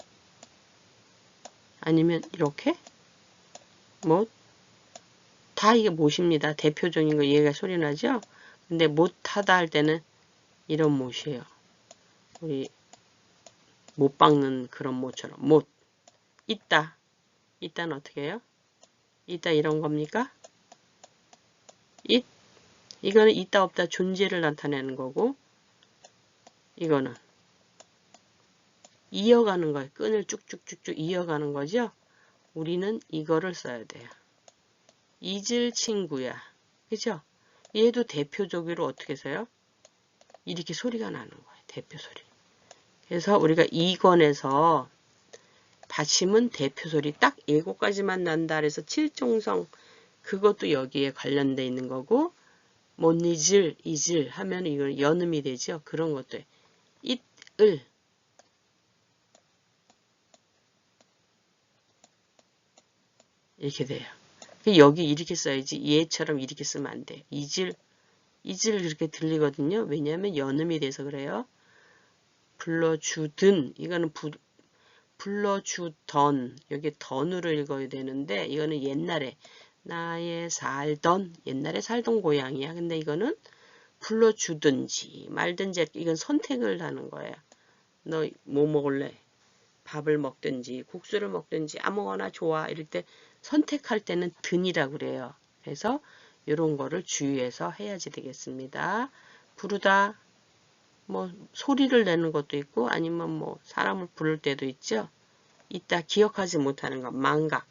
아니면 이렇게 다 이게 못입니다. 대표적인 거 얘가 소리 나죠? 근데 못하다 할 때는 이런 못이에요. 우리 못 박는 그런 못처럼 못 있다는 어떻게 해요? 있다 이런 겁니까? 이거는 있다 없다 존재를 나타내는 거고 이거는 이어가는 거예요. 끈을 쭉쭉쭉쭉 이어가는 거죠. 우리는 이거를 써야 돼요. 잊을 친구야. 그죠? 얘도 대표적으로 어떻게 써요? 이렇게 소리가 나는 거예요. 대표 소리. 그래서 우리가 2권에서 받침은 대표소리 딱 7가지만 난다. 그래서 칠종성 그것도 여기에 관련돼 있는 거고 못 잊을, 잊을 하면 이건 연음이 되죠. 그런 것들. 잇을 이렇게 돼요. 여기 이렇게 써야지 얘처럼 이렇게 쓰면 안 돼요. 잊을 그렇게 들리거든요. 왜냐하면 연음이 돼서 그래요. 불러주든 이거는 불러주던 여기 던으로 읽어야 되는데 이거는 옛날에 나의 살던 옛날에 살던 고향이야. 근데 이거는 불러주든지 말든지 이건 선택을 하는 거예요. 너 뭐 먹을래? 밥을 먹든지 국수를 먹든지 아무거나 좋아. 이럴 때 선택할 때는 든이라고 그래요. 그래서 이런 거를 주의해서 해야지 되겠습니다. 부르다 뭐 소리를 내는 것도 있고 아니면 뭐 사람을 부를 때도 있죠. 이따 기억하지 못하는 거 망각.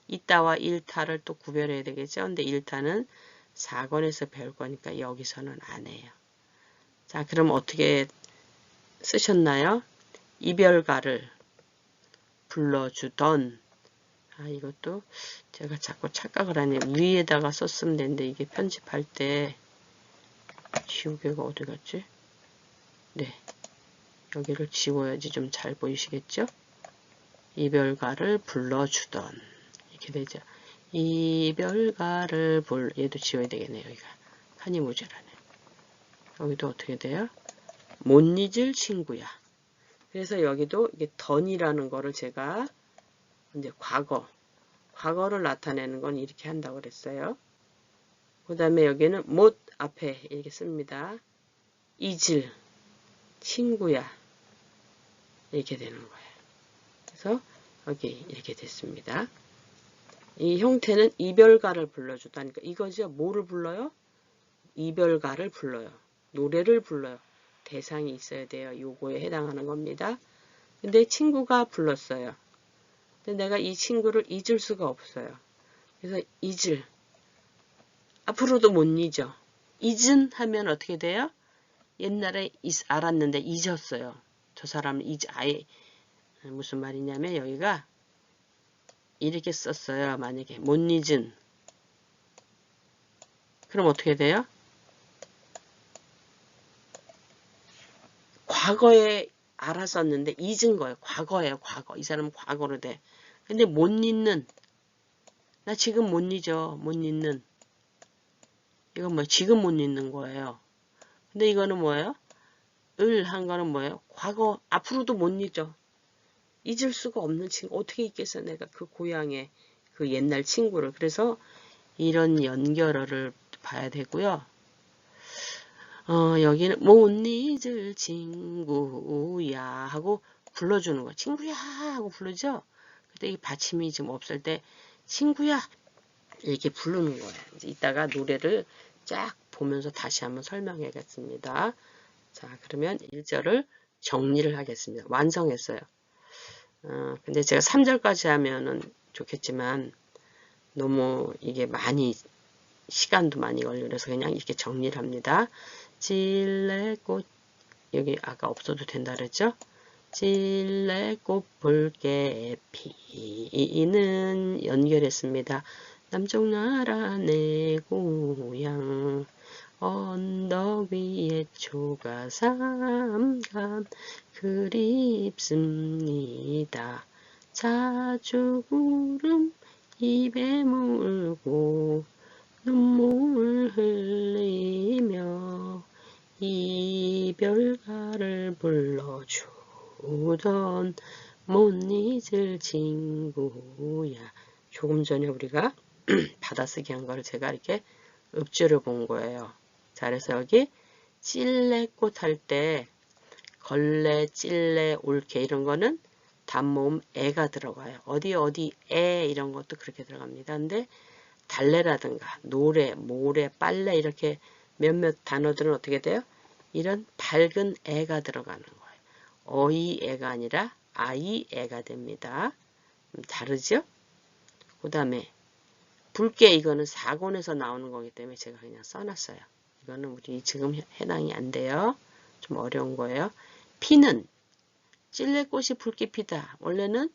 이따와 일타를 또 구별해야 되겠죠. 근데 일타는 4권에서 배울 거니까 여기서는 안 해요. 자, 그럼 어떻게 쓰셨나요? 이별가를 불러주던 이것도 제가 자꾸 착각을 하네요. 위에다가 썼으면 되는데 이게 편집할 때 지우개가 어디 갔지? 네, 여기를 지워야지 좀 잘 보이시겠죠? 이별가를 불러주던 이렇게 되죠. 이별가를 얘도 지워야 되겠네요. 여기가 칸이 모자라네. 여기도 어떻게 돼요? 못 잊을 친구야. 그래서 여기도 이게 던이라는 거를 제가 이제 과거를 나타내는 건 이렇게 한다고 그랬어요. 그 다음에 여기는 못 앞에 이렇게 씁니다. 잊을 친구야 이렇게 되는 거예요. 그래서 여기 이렇게 됐습니다. 이 형태는 이별가를 불러주다니까 이거죠. 뭐를 불러요? 이별가를 불러요. 노래를 불러요. 대상이 있어야 돼요. 요거에 해당하는 겁니다. 근데 친구가 불렀어요. 근데 내가 이 친구를 잊을 수가 없어요. 그래서 잊을. 앞으로도 못 잊어. 잊은 하면 어떻게 돼요? 옛날에 알았는데 잊었어요. 저 사람은 아예 무슨 말이냐면 여기가 이렇게 썼어요. 만약에 못 잊은. 그럼 어떻게 돼요? 과거에 알았었는데 잊은 거예요. 과거예요. 과거. 이 사람은 과거로 돼. 근데 못 잊는. 나 지금 못 잊어. 못 잊는. 이건 뭐 지금 못 잊는 거예요. 근데 이거는 뭐예요? 을 한 거는 뭐예요? 과거 앞으로도 못 잊어. 잊을 수가 없는 친구. 어떻게 잊겠어 내가 그 고향의 그 옛날 친구를. 그래서 이런 연결어를 봐야 되고요. 여기는 못 잊을 친구야 하고 불러주는 거. 친구야 하고 부르죠. 근데 이 받침이 지금 없을 때 친구야 이렇게 부르는 거예요. 이제 이따가 노래를 쫙 보면서 다시 한번 설명하겠습니다. 자, 그러면 1절을 정리를 하겠습니다. 완성했어요. 근데 제가 3절까지 하면은 좋겠지만 너무 이게 많이 시간도 많이 걸려서 그냥 이렇게 정리를 합니다. 찔레꽃 여기 아까 없어도 된다 그랬죠? 찔레꽃 붉게 피는 연결했습니다. 남쪽 나라 내 고향 언덕 위에 초가 삼간 그립습니다. 자주 구름 입에 물고 눈물 흘리며 이별가를 불러주던 못 잊을 친구야. 조금 전에 우리가 받아쓰기 한 거를 제가 이렇게 읊조려 본 거예요. 자, 그래서 여기 찔레꽃 할 때 걸레, 찔레, 올케 이런 거는 단모음 에가 들어가요. 어디 에 이런 것도 그렇게 들어갑니다. 근데 달래라든가 노래, 모래, 빨래 이렇게 몇몇 단어들은 어떻게 돼요? 이런 밝은 애가 들어가는 거예요. 어이 애가 아니라 아이 애가 됩니다. 다르죠? 그 다음에 붉게 이거는 4권에서 나오는 거기 때문에 제가 그냥 써놨어요. 이거는 우리 지금 해당이 안 돼요. 좀 어려운 거예요. 피는 찔레꽃이 붉게 피다. 원래는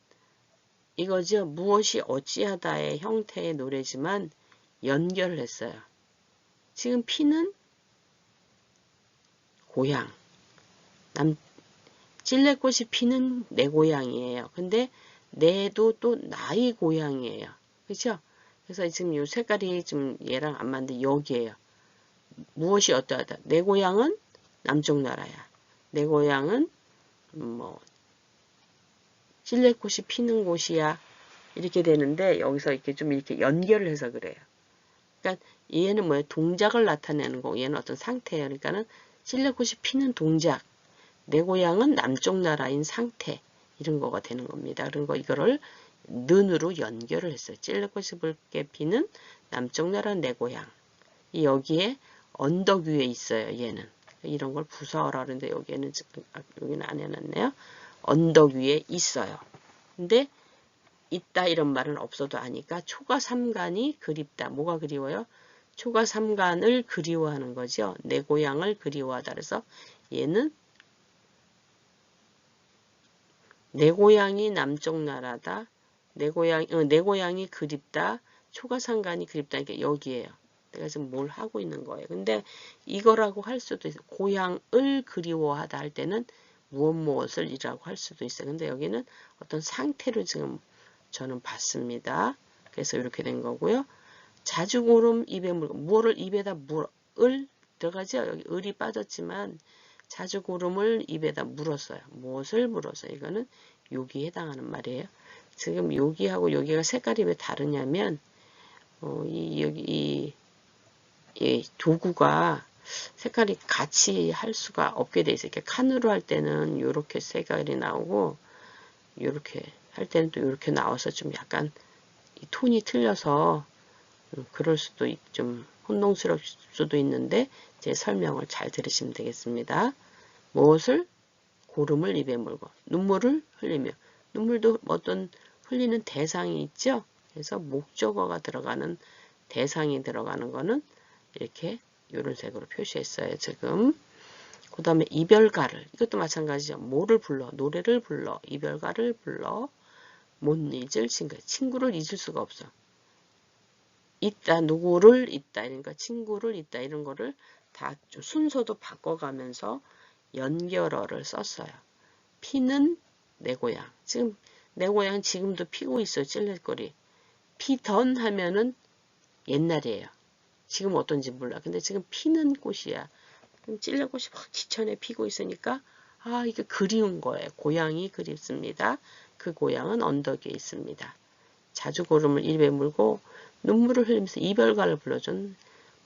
이거죠. 무엇이 어찌하다의 형태의 노래지만 연결을 했어요. 지금 피는 고향. 찔레꽃이 피는 내 고향이에요. 근데 내도 또 나의 고향이에요. 그렇죠? 그래서 지금 이 색깔이 좀 얘랑 안 맞는데 여기에요. 무엇이 어떠하다. 내 고향은 남쪽 나라야. 내 고향은 뭐 찔레꽃이 피는 곳이야. 이렇게 되는데 여기서 이렇게 좀 이렇게 연결을 해서 그래요. 그러니까 얘는 뭐예요? 동작을 나타내는 거고 얘는 어떤 상태예요. 그러니까는 찔레꽃이 피는 동작. 내 고향은 남쪽 나라인 상태. 이런 거가 되는 겁니다. 그런 거 이거를 는으로 연결을 했어요. 찔레꽃이 붉게 피는 남쪽 나라 내 고향. 여기에 언덕 위에 있어요. 얘는. 이런 걸 부사어라 그러는데 여기에는 안 해놨네요. 언덕 위에 있어요. 근데 있다 이런 말은 없어도 아니까 초가 삼간이 그립다. 뭐가 그리워요? 초가 삼간을 그리워하는 거죠. 내 고향을 그리워하다. 그래서 얘는 내 고향이 남쪽 나라다. 내 고향이 그립다. 초가 삼간이 그립다. 이게 여기에요. 내가 지금 뭘 하고 있는 거예요. 근데 이거라고 할 수도 있어요. 고향을 그리워하다 할 때는 무엇을 이라고 할 수도 있어요. 근데 여기는 어떤 상태로 지금 저는 봤습니다. 그래서 이렇게 된 거고요. 자주고름 입에 물고 무엇을 입에다 을 들어가죠. 여기 을이 빠졌지만 자주고름을 입에다 물었어요. 무엇을 물었어요. 이거는 여기에 해당하는 말이에요. 지금 여기하고 여기가 색깔이 왜 다르냐면 이 도구가 색깔이 같이 할 수가 없게 돼 있어요. 이렇게 칸으로 할 때는 이렇게 색깔이 나오고 이렇게 할 때는 또 이렇게 나와서 좀 약간 이 톤이 틀려서 그럴 수도 좀 혼동스러울 수도 있는데 제 설명을 잘 들으시면 되겠습니다. 무엇을? 고름을 입에 물고 눈물을 흘리며 눈물도 어떤 흘리는 대상이 있죠. 그래서 목적어가 들어가는 대상이 들어가는 거는 이렇게 이런 색으로 표시했어요. 지금 그 다음에 이별가를 이것도 마찬가지죠. 뭐를 불러? 노래를 불러. 이별가를 불러. 못 잊을 친구. 친구를 잊을 수가 없어. 있다. 누구를 있다. 그러니까 친구를 있다. 이런 거를 다 순서도 바꿔가면서 연결어를 썼어요. 피는 내 고향. 지금 내 고향 지금도 피고 있어요. 찔레거리. 피던 하면은 옛날이에요. 지금 어떤지 몰라. 근데 지금 피는 꽃이야. 찔레꽃이 막 지천에 피고 있으니까 이게 그리운 거예요. 고향이 그립습니다. 그 고향은 언덕에 있습니다. 자주 고름을 입에 물고 눈물을 흘리면서 이별가를 불러준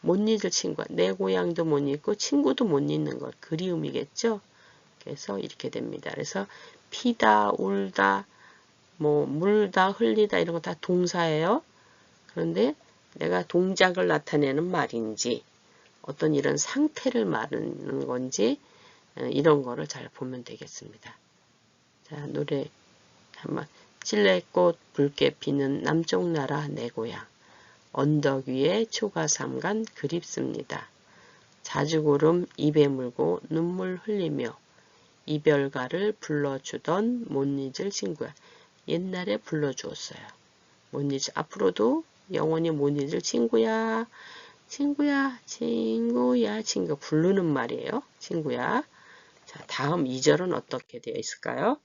못 잊을 친구야. 내 고향도 못 잊고 친구도 못 잊는 것. 그리움이겠죠. 그래서 이렇게 됩니다. 그래서 피다, 울다, 뭐 물다, 흘리다 이런 거 다 동사예요. 그런데 내가 동작을 나타내는 말인지 어떤 이런 상태를 말하는 건지 이런 거를 잘 보면 되겠습니다. 자, 노래 한번 찔레꽃 붉게 피는 남쪽 나라 내 고향 언덕 위에 초가 삼간 그립습니다. 자주고름 입에 물고 눈물 흘리며 이별가를 불러주던 못 잊을 친구야. 옛날에 불러주었어요. 못 잊을 앞으로도 영원히 못 잊을 친구야. 친구야, 친구야, 친구 부르는 말이에요. 친구야. 자, 다음 2절은 어떻게 되어 있을까요?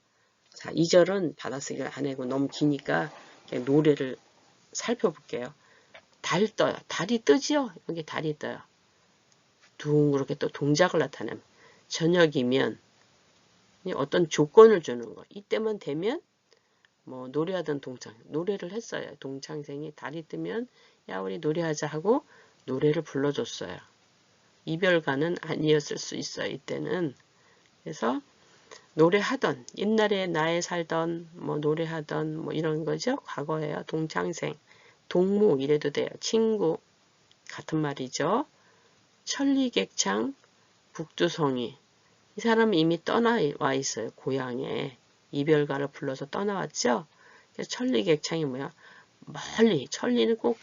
자, 2절은 받아쓰기를 안 하고 너무 기니까 그냥 노래를 살펴볼게요. 달 떠요. 달이 뜨지요? 여기 달이 떠요. 둥그렇게 또 동작을 나타내면 저녁이면 어떤 조건을 주는 거. 이때만 되면 뭐 노래하던 노래를 했어요. 동창생이 달이 뜨면 야 우리 노래하자 하고 노래를 불러줬어요. 이별가는 아니었을 수 있어요. 이때는. 그래서 노래하던 옛날에 나에 살던 뭐 노래하던 뭐 이런 거죠. 과거예요. 동창생, 동무 이래도 돼요. 친구 같은 말이죠. 천리객창, 북두성이 이 사람은 이미 떠나와 있어요. 고향에 이별가를 불러서 떠나왔죠. 그래서 천리객창이 뭐야? 멀리 천리는 꼭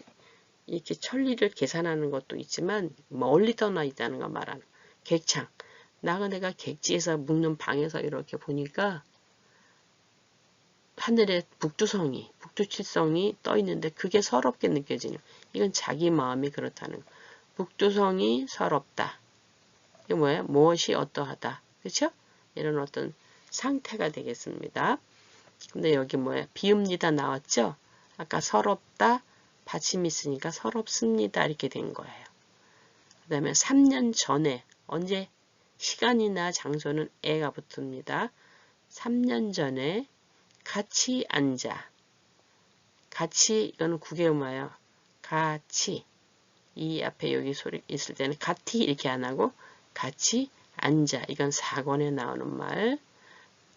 이렇게 천리를 계산하는 것도 있지만 멀리 떠나 있다는 거 말하는 객창. 내가 객지에서 묵는 방에서 이렇게 보니까 하늘에 북두칠성이 떠 있는데 그게 서럽게 느껴지는. 이건 자기 마음이 그렇다는 거. 북두성이 서럽다. 이게 뭐예요? 무엇이 어떠하다. 그렇죠? 이런 어떤 상태가 되겠습니다. 근데 여기 뭐예요? 비읍니다 나왔죠? 아까 서럽다 받침이 있으니까 서럽습니다 이렇게 된 거예요. 그 다음에 3년 전에 언제 시간이나 장소는 애가 붙습니다. 3년 전에 같이 앉아. 같이 이거는 구개음어예요. 같이 이 앞에 여기 소리 있을 때는 같이 이렇게 안 하고 같이 앉아. 이건 사권에 나오는 말.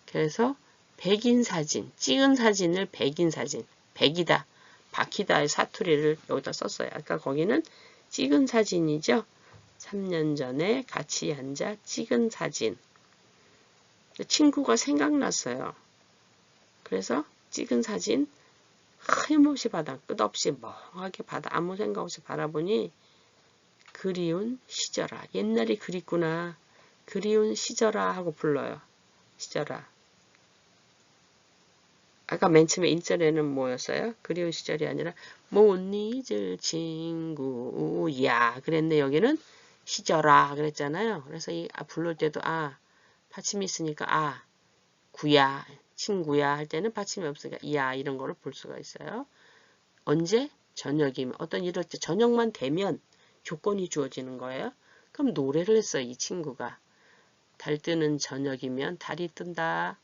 그래서 백인 사진, 찍은 사진을 백인 사진, 백이다, 박히다의 사투리를 여기다 썼어요. 아까 거기는 찍은 사진이죠. 3년 전에 같이 앉아 찍은 사진. 친구가 생각났어요. 그래서 찍은 사진 하염없이 끝없이 멍하게 아무 생각 없이 바라보니 그리운 시절아. 옛날이 그립구나. 그리운 시절아 하고 불러요. 시절아. 아까 맨 처음에 1절에는 뭐였어요? 그리운 시절이 아니라 못 잊을 친구야 그랬는데 여기는 시절아 그랬잖아요. 그래서 이 부를 때도 받침이 있으니까 구야 친구야 할 때는 받침이 없으니까 야 이런 거를 볼 수가 있어요. 언제? 저녁이면 어떤 이럴 때 저녁만 되면 조건이 주어지는 거예요. 그럼 노래를 했어요. 이 친구가. 달 뜨는 저녁이면 달이 뜬다.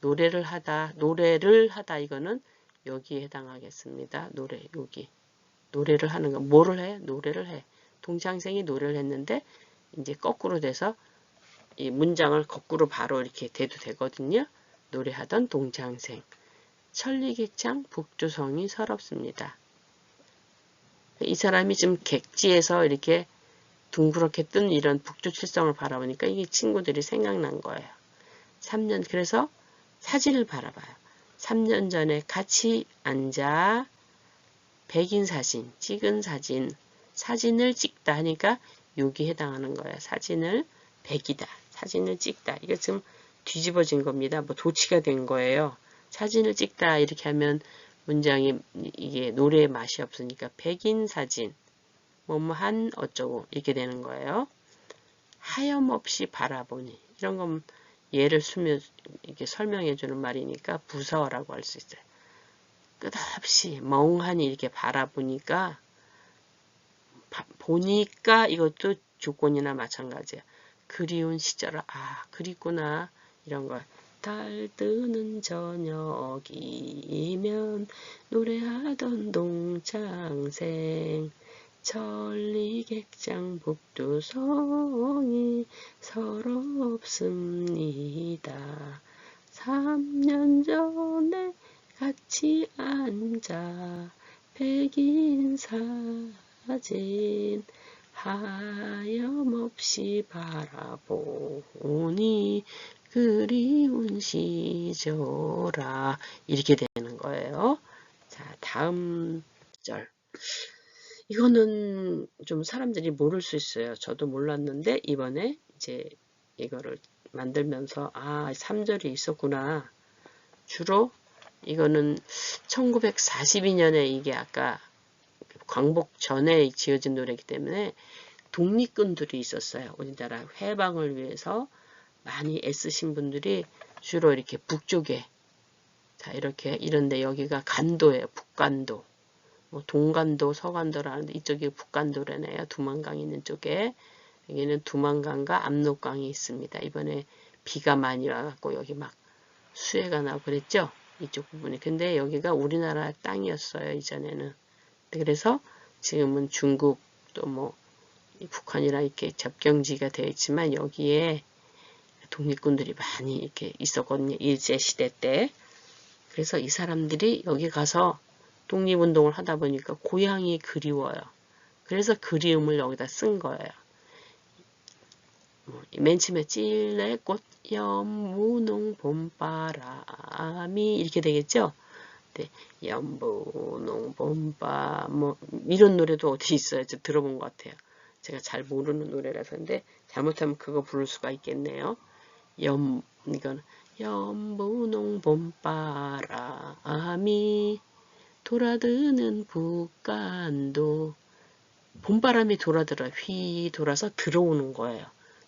노래를 하다 이거는 여기에 해당하겠습니다. 여기. 노래를 하는 거. 뭐를 해? 노래를 해. 동창생이 노래를 했는데 이제 거꾸로 돼서 이 문장을 거꾸로 바로 이렇게 대도 되거든요. 노래하던 동창생. 천리객장 북두성이 서럽습니다. 이 사람이 좀 객지에서 이렇게 둥그렇게 뜬 이런 북두칠성을 바라보니까 이게 친구들이 생각난 거예요. 3년 그래서 사진을 바라봐요. 3년 전에 같이 앉아 백인 사진, 찍은 사진, 사진을 찍다 하니까 여기 해당하는 거예요. 사진을 백이다. 사진을 찍다. 이게 지금 뒤집어진 겁니다. 도치가 된 거예요. 사진을 찍다 이렇게 하면 문장이 이게 노래의 맛이 없으니까 백인 사진, 뭐뭐한 어쩌고 이렇게 되는 거예요. 하염없이 바라보니 이런 건 예를 쓰면 이렇게 설명해 주는 말이니까 부서라고 할 수 있어요. 끝없이 멍하니 이렇게 바라보니까 보니까 이것도 조건이나 마찬가지야. 그리운 시절 그립구나 이런 거. 달 뜨는 저녁이면 노래하던 동창생 천리객장 북두성이 서럽습니다. 3년 전에 같이 앉아 백인 사진 하염없이 바라보니 그리운 시절아 이렇게 되는 거예요. 자, 다음 절. 이거는 좀 사람들이 모를 수 있어요. 저도 몰랐는데 이번에 이제 이거를 만들면서 3절이 있었구나. 주로 이거는 1942년에 이게 아까 광복 전에 지어진 노래이기 때문에 독립군들이 있었어요. 우리나라 해방을 위해서 많이 애쓰신 분들이 주로 이렇게 북쪽에 자 이렇게 이런데 여기가 간도예요. 북간도. 동간도, 서간도라는데 이쪽이 북간도라네요. 두만강 있는 쪽에. 여기는 두만강과 압록강이 있습니다. 이번에 비가 많이 와갖고 여기 막 수해가 나고 그랬죠. 이쪽 부분이. 근데 여기가 우리나라 땅이었어요. 이전에는. 그래서 지금은 중국 또 북한이랑 이렇게 접경지가 되어 있지만 여기에 독립군들이 많이 이렇게 있었거든요. 일제시대 때. 그래서 이 사람들이 여기 가서 독립운동을 하다 보니까 고향이 그리워요. 그래서 그리움을 여기다 쓴 거예요. 맨 처음에 찔레꽃 연무농 봄바람이 이렇게 되겠죠. 네, 연무농 봄밤 이런 노래도 어디 있어요. 저 들어본 것 같아요. 제가 잘 모르는 노래라서 근데 잘못하면 그거 부를 수가 있겠네요. 이건 연분홍 봄바람이 돌아드는 북간도. 봄바람이 휘 돌아서 들어오는 거예요.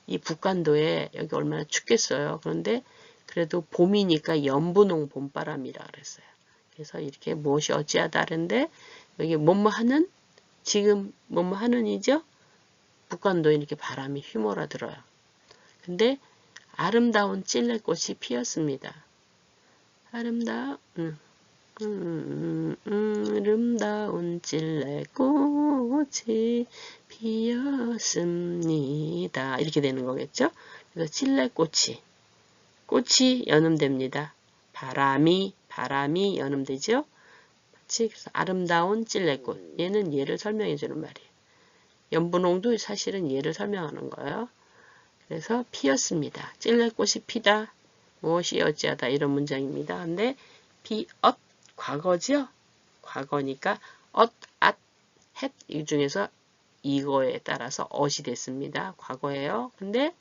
이 북간도에 여기 얼마나 춥겠어요. 그런데 그래도 봄이니까 연분홍 봄바람이라 그랬어요. 그래서 이렇게 무엇이 어찌하다른데 여기 뭐뭐 하는 지금 뭐뭐 하는이죠. 북간도에 이렇게 바람이 휘몰아들어요. 근데 아름다운 찔레꽃이 피었습니다. 아름다운 찔레꽃이 피었습니다. 이렇게 되는 거겠죠? 그래서 찔레꽃이 연음됩니다. 바람이 연음되죠? 그래서 아름다운 찔레꽃. 얘는 얘를 설명해 주는 말이에요. 연분홍도 사실은 얘를 설명하는 거예요. 그래서 피었습니다. 찔레꽃이 피다. 무엇이 어찌하다 이런 문장입니다. 근데 피엇 과거죠? 과거니까 엇, 앗, 햇 이 중에서 이거에 따라서 엇이 됐습니다. 과거예요. 근데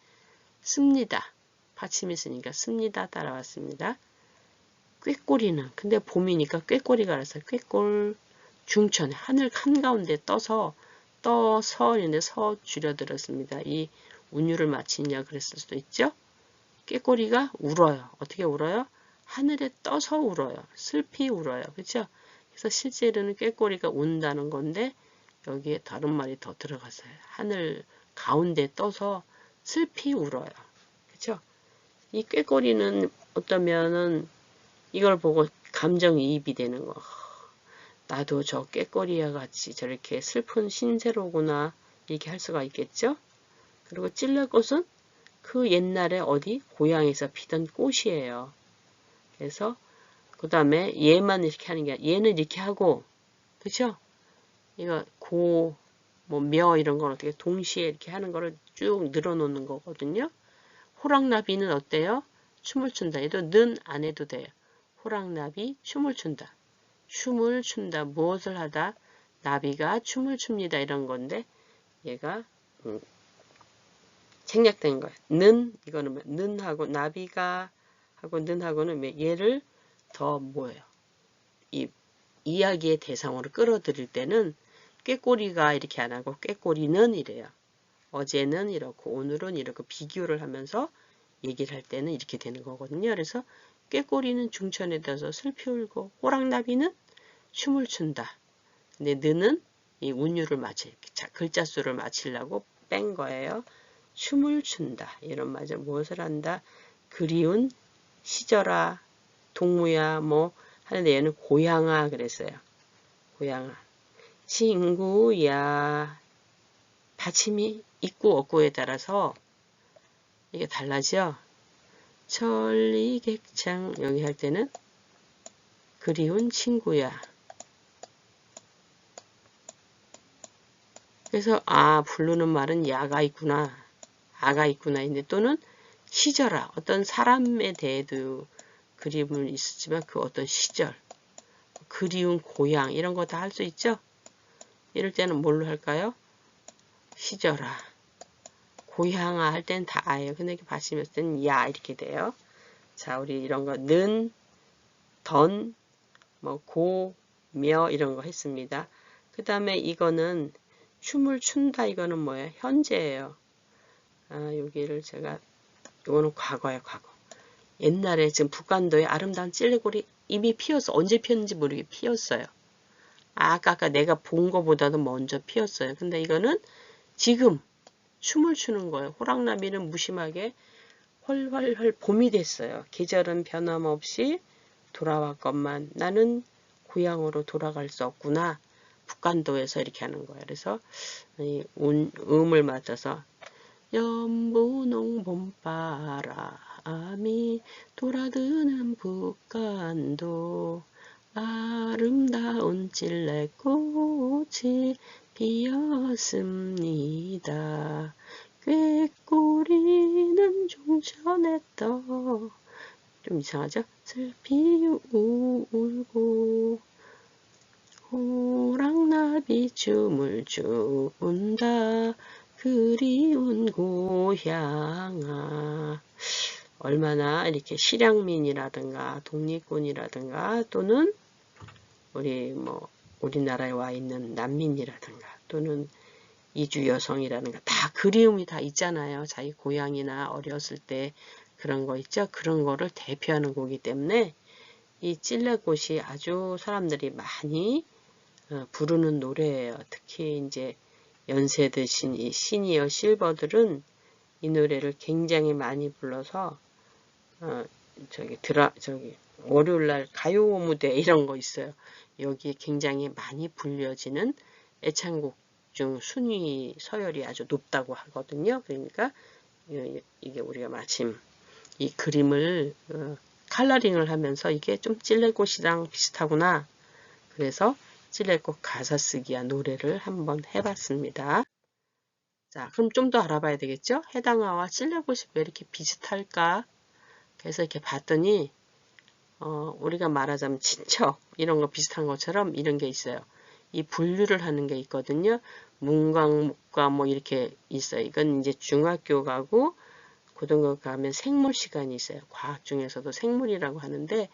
씁니다. 받침이 있으니까 씁니다. 따라왔습니다. 꾀꼬리는 근데 봄이니까 꾀꼬리가 알아서 꾀꼴 중천에 하늘 한가운데 떠서 있는데 서 줄여들었습니다. 이 운율을 맞추냐 그랬을 수도 있죠. 꾀꼬리가 울어요. 어떻게 울어요? 하늘에 떠서 울어요. 슬피 울어요. 그렇죠? 그래서 실제로는 꾀꼬리가 운다는 건데 여기에 다른 말이 더 들어갔어요. 하늘 가운데 떠서 슬피 울어요. 그렇죠? 이 꾀꼬리는 어떠면은 이걸 보고 감정이입이 되는 거. 나도 저 꾀꼬리와 같이 저렇게 슬픈 신세로구나 이렇게 할 수가 있겠죠? 그리고 찔레꽃은 그 옛날에 어디 고향에서 피던 꽃이에요. 그래서 그 다음에 얘만 이렇게 하는 게 아니라 얘는 이렇게 하고 그쵸? 이거 며 이런 건 어떻게 동시에 이렇게 하는 거를 쭉 늘어놓는 거거든요. 호랑나비는 어때요? 춤을 춘다. 얘도 는 안 해도 돼요. 호랑나비 춤을 춘다. 춤을 춘다. 무엇을 하다? 나비가 춤을 춥니다. 이런 건데 얘가 생략된 거예요. 이거는 는하고 나비가 하고 는하고는 얘를 더 뭐예요? 이 이야기의 대상으로 끌어들일 때는 꾀꼬리가 이렇게 안 하고 꾀꼬리는 이래요. 어제는 이렇고 오늘은 이렇게 비교를 하면서 얘기를 할 때는 이렇게 되는 거거든요. 그래서 꾀꼬리는 중천에 둬서 슬피 울고 호랑나비는 춤을 춘다. 근데 느는 이 운율을 글자 수를 맞추려고 뺀 거예요. 춤을 춘다. 이런 말은 무엇을 한다? 그리운 시절아, 동무야, 뭐 하는데 얘는 고향아 그랬어요. 고향아. 친구야. 받침이 있고 없고에 따라서 이게 달라져. 천리객창 여기 할 때는 그리운 친구야. 그래서 부르는 말은 야가 있구나. 아가 있구나. 근데 또는 시절아. 어떤 사람에 대해도 그림은 있었지만 그 어떤 시절, 그리운 고향 이런 거 다 할 수 있죠. 이럴 때는 뭘로 할까요? 시절아, 고향아 할 때는 다 아예요. 근데 이렇게 받침했을 때는 야 이렇게 돼요. 자, 우리 이런 거 는, 던, 뭐 고, 며 이런 거 했습니다. 그 다음에 이거는 춤을 춘다 이거는 뭐예요? 현재예요. 여기를 제가 이거는 과거예요. 과거. 옛날에 지금 북간도에 아름다운 찔레골이 이미 피어서 언제 피었는지 모르게 피었어요. 아까 내가 본 거보다도 먼저 피었어요. 근데 이거는 지금 춤을 추는 거예요. 호랑나비는 무심하게 훨훨훨 봄이 됐어요. 계절은 변함없이 돌아왔건만 나는 고향으로 돌아갈 수 없구나. 북간도에서 이렇게 하는 거예요. 그래서 이 음을 맞춰서 연분홍 봄바람이 돌아드는 북간도 아름다운 찔레꽃이 피었습니다. 꾀꼬리는 종천에 떠. 좀 이상하죠? 슬피 울고 호랑나비 춤을 춘다. 그리운 고향아. 얼마나 이렇게 실향민이라든가 독립군이라든가 또는 우리 뭐 우리나라에 와 있는 난민이라든가 또는 이주 여성이라든가 다 그리움이 다 있잖아요. 자기 고향이나 어렸을 때 그런 거 있죠. 그런 거를 대표하는 곡이기 때문에 이 찔레꽃이 아주 사람들이 많이 부르는 노래예요. 특히 이제 연세 드신 이 시니어 실버들은 이 노래를 굉장히 많이 불러서 저기 월요일날 가요 무대 이런 거 있어요. 여기에 굉장히 많이 불려지는 애창곡 중 순위 서열이 아주 높다고 하거든요. 그러니까 이게 우리가 마침 이 그림을 컬러링을 하면서 이게 좀 찔레꽃이랑 비슷하구나. 그래서 찔레꽃 가사 쓰기야 노래를 한번 해봤습니다. 자, 그럼 좀 더 알아봐야 되겠죠? 해당어와 찔레꽃이 왜 이렇게 비슷할까? 그래서 이렇게 봤더니 우리가 말하자면 친척 이런 거 비슷한 것처럼 이런 게 있어요. 이 분류를 하는 게 있거든요. 문강, 목과 뭐 이렇게 있어요. 이건 이제 중학교 가고 고등학교 가면 생물 시간이 있어요. 과학 중에서도 생물이라고 하는데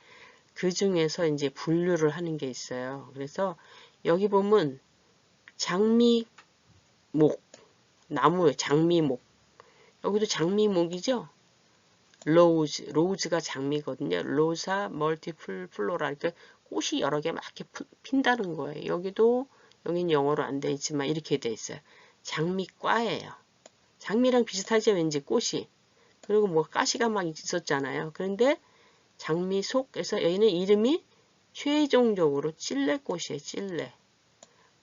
그 중에서 이제 분류를 하는 게 있어요. 그래서 여기 보면 장미목, 나무에 장미목. 여기도 장미목이죠. 로즈가 장미거든요. 로사 멀티플 플로라. 그러니까 꽃이 여러 개 막 이렇게 핀다는 거예요. 여긴 영어로 안 돼 있지만 이렇게 돼 있어요. 장미과예요. 장미랑 비슷하죠, 왠지 꽃이. 그리고 뭐 가시가 막 있었잖아요. 그런데 장미 속에서 여기는 이름이 최종적으로 찔레꽃이에요. 찔레.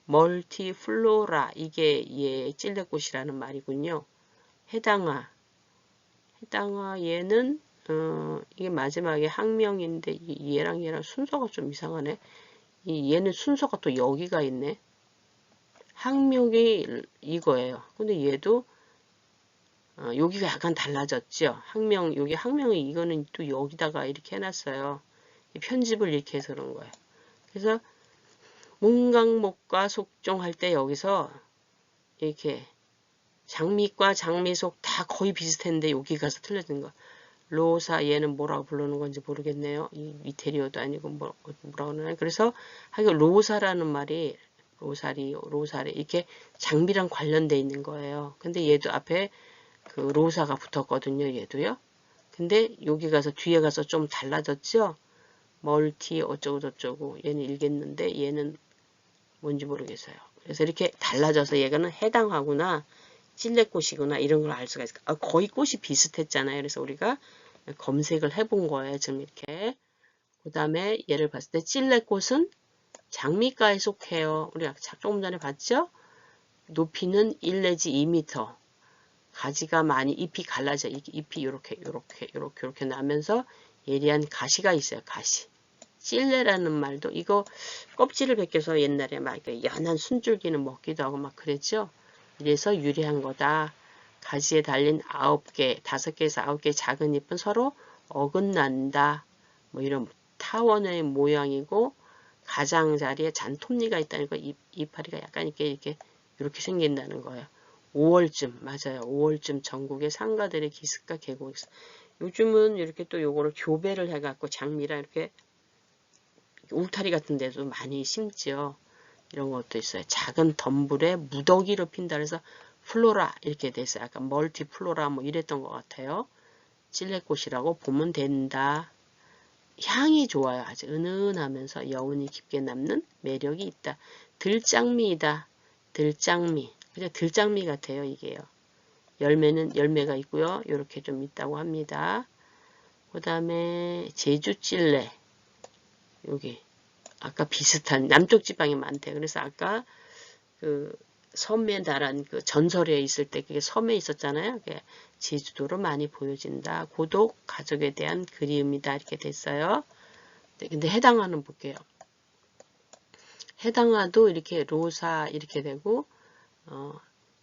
멀티플로라. 이게 얘 찔레꽃이라는 말이군요. 해당화 얘는 이게 마지막에 학명인데 얘랑 순서가 좀 이상하네. 얘는 순서가 또 여기가 있네. 학명이 이거예요. 근데 얘도 여기가 약간 달라졌죠. 여기 학명이 이거는 또 여기다가 이렇게 해놨어요. 편집을 이렇게 해서 그런 거예요. 그래서 문강목과 속종할 때 여기서 이렇게 장미과 장미속 다 거의 비슷했는데 여기 가서 틀려진 거. 로사 얘는 뭐라고 부르는 건지 모르겠네요. 이 이태리어도 아니고 뭐라고 하나요? 그래서 하여간 로사라는 말이 로사리 이렇게 장미랑 관련돼 있는 거예요. 근데 얘도 앞에 그 로사가 붙었거든요. 얘도요. 근데 여기 가서 뒤에 가서 좀 달라졌죠. 멀티 어쩌고 저쩌고 얘는 읽겠는데 얘는 뭔지 모르겠어요. 그래서 이렇게 달라져서 얘가는 해당하구나. 찔레꽃이구나 이런 걸 알 수가 있어요. 거의 꽃이 비슷했잖아요. 그래서 우리가 검색을 해본 거예요. 지금 이렇게. 그 다음에 얘를 봤을 때 찔레꽃은 장미과에 속해요. 우리가 조금 전에 봤죠? 높이는 1 내지 2m. 가지가 많이 잎이 갈라져. 잎이 이렇게 나면서 예리한 가시가 있어요. 가시. 찔레라는 말도 이거 껍질을 벗겨서 옛날에 막 연한 순줄기는 먹기도 하고 막 그랬죠. 이래서 유리한 거다. 가지에 달린 9개, 5개에서 9개 작은 잎은 서로 어긋난다. 뭐 이런 타원의 모양이고 가장자리에 잔톱니가 있다는 거. 이파리가 약간 이렇게 생긴다는 거예요. 5월쯤 맞아요. 5월쯤 전국의 상가들의 기슭과 계곡이 있어. 요즘은 이렇게 또 요거를 교배를 해갖고 장미랑 이렇게 울타리 같은 데도 많이 심지요. 이런 것도 있어요. 작은 덤불에 무더기로 핀다 그래서 플로라 이렇게 돼 있어요. 약간 멀티 플로라 뭐 이랬던 것 같아요. 찔레꽃이라고 보면 된다. 향이 좋아요. 아주 은은하면서 여운이 깊게 남는 매력이 있다. 들장미이다. 들장미. 그냥 들장미 같아요. 이게요. 열매가 있고요. 이렇게 좀 있다고 합니다. 그 다음에 제주찔레. 여기 아까 비슷한 남쪽 지방이 많대요. 그래서 아까 그 섬에 달한 그 전설에 있을 때 그게 섬에 있었잖아요. 그게 제주도로 많이 보여진다. 고독, 가족에 대한 그리움이다. 이렇게 됐어요. 네, 근데 해당화는 볼게요. 해당화도 이렇게 로사 이렇게 되고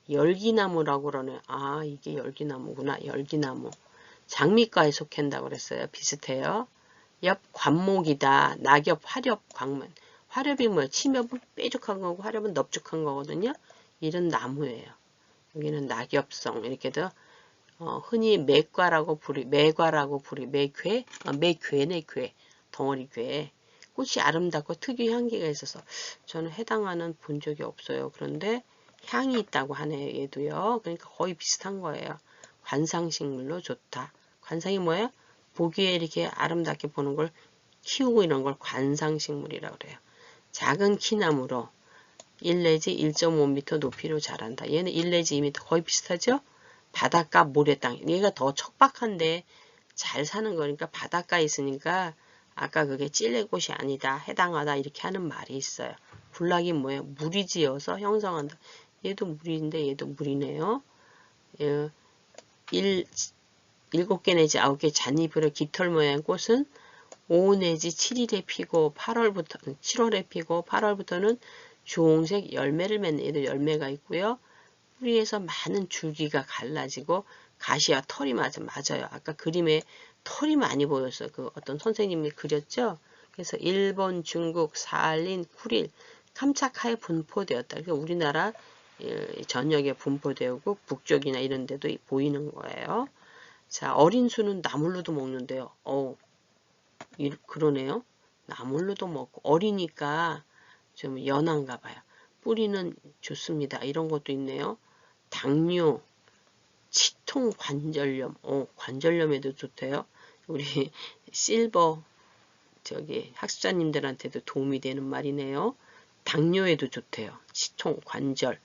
열기나무라고 그러네요. 아 이게 열기나무구나. 열기나무. 장미과에 속한다고 그랬어요. 비슷해요. 옆 관목이다. 낙엽, 화렵, 광문. 화렵이 뭐예요? 침엽은 뾰족한 거고 화렵은 넓적한 거거든요. 이런 나무예요. 여기는 낙엽성 이렇게 돼 흔히 매과라고 매과라고 매괴네, 괴. 덩어리 괴. 꽃이 아름답고 특유 향기가 있어서 저는 해당하는 본 적이 없어요. 그런데 향이 있다고 하네요. 얘도요. 그러니까 거의 비슷한 거예요. 관상식물로 좋다. 관상이 뭐예요? 보기에 이렇게 아름답게 보는 걸 키우고 이런 걸 관상식물이라고 그래요. 작은 키나무로 1 내지 1.5m 높이로 자란다. 얘는 1 내지 2m 거의 비슷하죠? 바닷가 모래땅. 얘가 더 척박한데 잘 사는 거니까 바닷가에 있으니까 아까 그게 찔레꽃이 아니다. 해당하다. 이렇게 하는 말이 있어요. 군락이 뭐예요? 물이 지어서 형성한다. 얘도 물인데 얘도 물이네요. 7개 내지 9개 잣잎으로 깃털 모양 꽃은 5 내지 7일에 피고 7월에 피고 8월부터는 주홍색 열매를 맺는 얘도 열매가 있고요. 뿌리에서 많은 줄기가 갈라지고 가시와 털이 맞아요. 아까 그림에 털이 많이 보였어요. 그 어떤 선생님이 그렸죠. 그래서 일본, 중국, 사할린, 쿠릴, 캄차카에 분포되었다. 그러니까 우리나라 전역에 분포되고 북쪽이나 이런 데도 보이는 거예요. 자, 어린 수는 나물로도 먹는데요. 그러네요. 나물로도 먹고 어리니까 좀 연한가 봐요. 뿌리는 좋습니다. 이런 것도 있네요. 당뇨, 치통, 관절염. 관절염에도 좋대요. 우리 실버 학습자님들한테도 도움이 되는 말이네요. 당뇨에도 좋대요. 치통, 관절.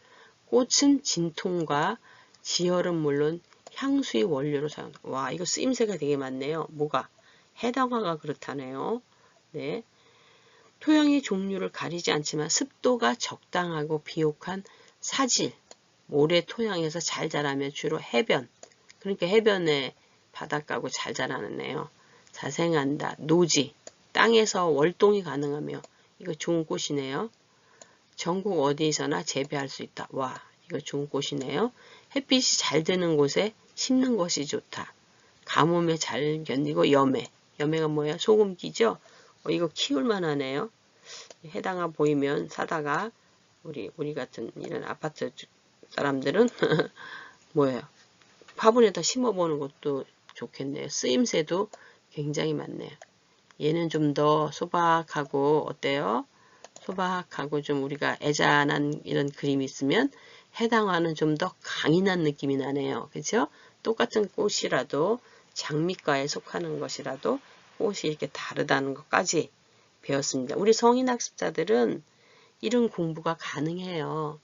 꽃은 진통과 지혈은 물론 향수의 원료로 사용한다. 와, 이거 쓰임새가 되게 많네요. 뭐가? 해당화가 그렇다네요. 네. 토양의 종류를 가리지 않지만 습도가 적당하고 비옥한 사질, 모래 토양에서 잘 자라며 주로 해변, 그러니까 해변에 바닷가고 잘 자라네요. 자생한다. 노지, 땅에서 월동이 가능하며 이거 좋은 꽃이네요. 전국 어디서나 재배할 수 있다. 와, 이거 좋은 꽃이네요. 햇빛이 잘 드는 곳에 심는 것이 좋다. 가뭄에 잘 견디고 염해가 뭐야? 소금기죠? 이거 키울 만하네요. 해당화 보이면 사다가 우리 같은 이런 아파트 사람들은 뭐예요? 화분에다 심어보는 것도 좋겠네요. 쓰임새도 굉장히 많네요. 얘는 좀 더 소박하고 어때요? 소박하고 좀 우리가 애잔한 이런 그림이 있으면 해당화는 좀 더 강인한 느낌이 나네요. 그죠? 똑같은 꽃이라도 장미과에 속하는 것이라도 꽃이 이렇게 다르다는 것까지 배웠습니다. 우리 성인 학습자들은 이런 공부가 가능해요.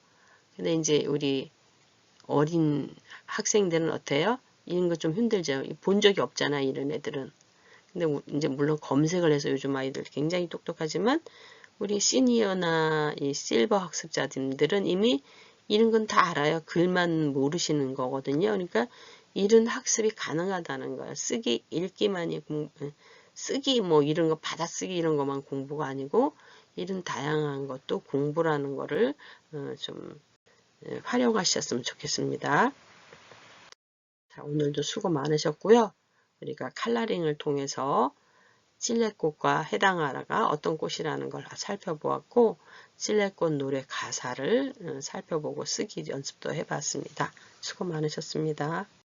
근데 이제 우리 어린 학생들은 어때요? 이런 거 좀 힘들죠. 본 적이 없잖아, 이런 애들은. 근데 이제 물론 검색을 해서 요즘 아이들 굉장히 똑똑하지만 우리 시니어나 이 실버 학습자들은 이미 이런 건 다 알아요. 글만 모르시는 거거든요. 그러니까 이런 학습이 가능하다는 거예요. 쓰기, 읽기만이 쓰기 뭐 이런 거 받아쓰기 이런 것만 공부가 아니고 이런 다양한 것도 공부라는 거를 좀 활용하셨으면 좋겠습니다. 자, 오늘도 수고 많으셨고요. 우리가 컬러링을 통해서 찔레꽃과 해당하라가 어떤 꽃이라는 걸 살펴보았고 찔레꽃 노래 가사를 살펴보고 쓰기 연습도 해봤습니다. 수고 많으셨습니다.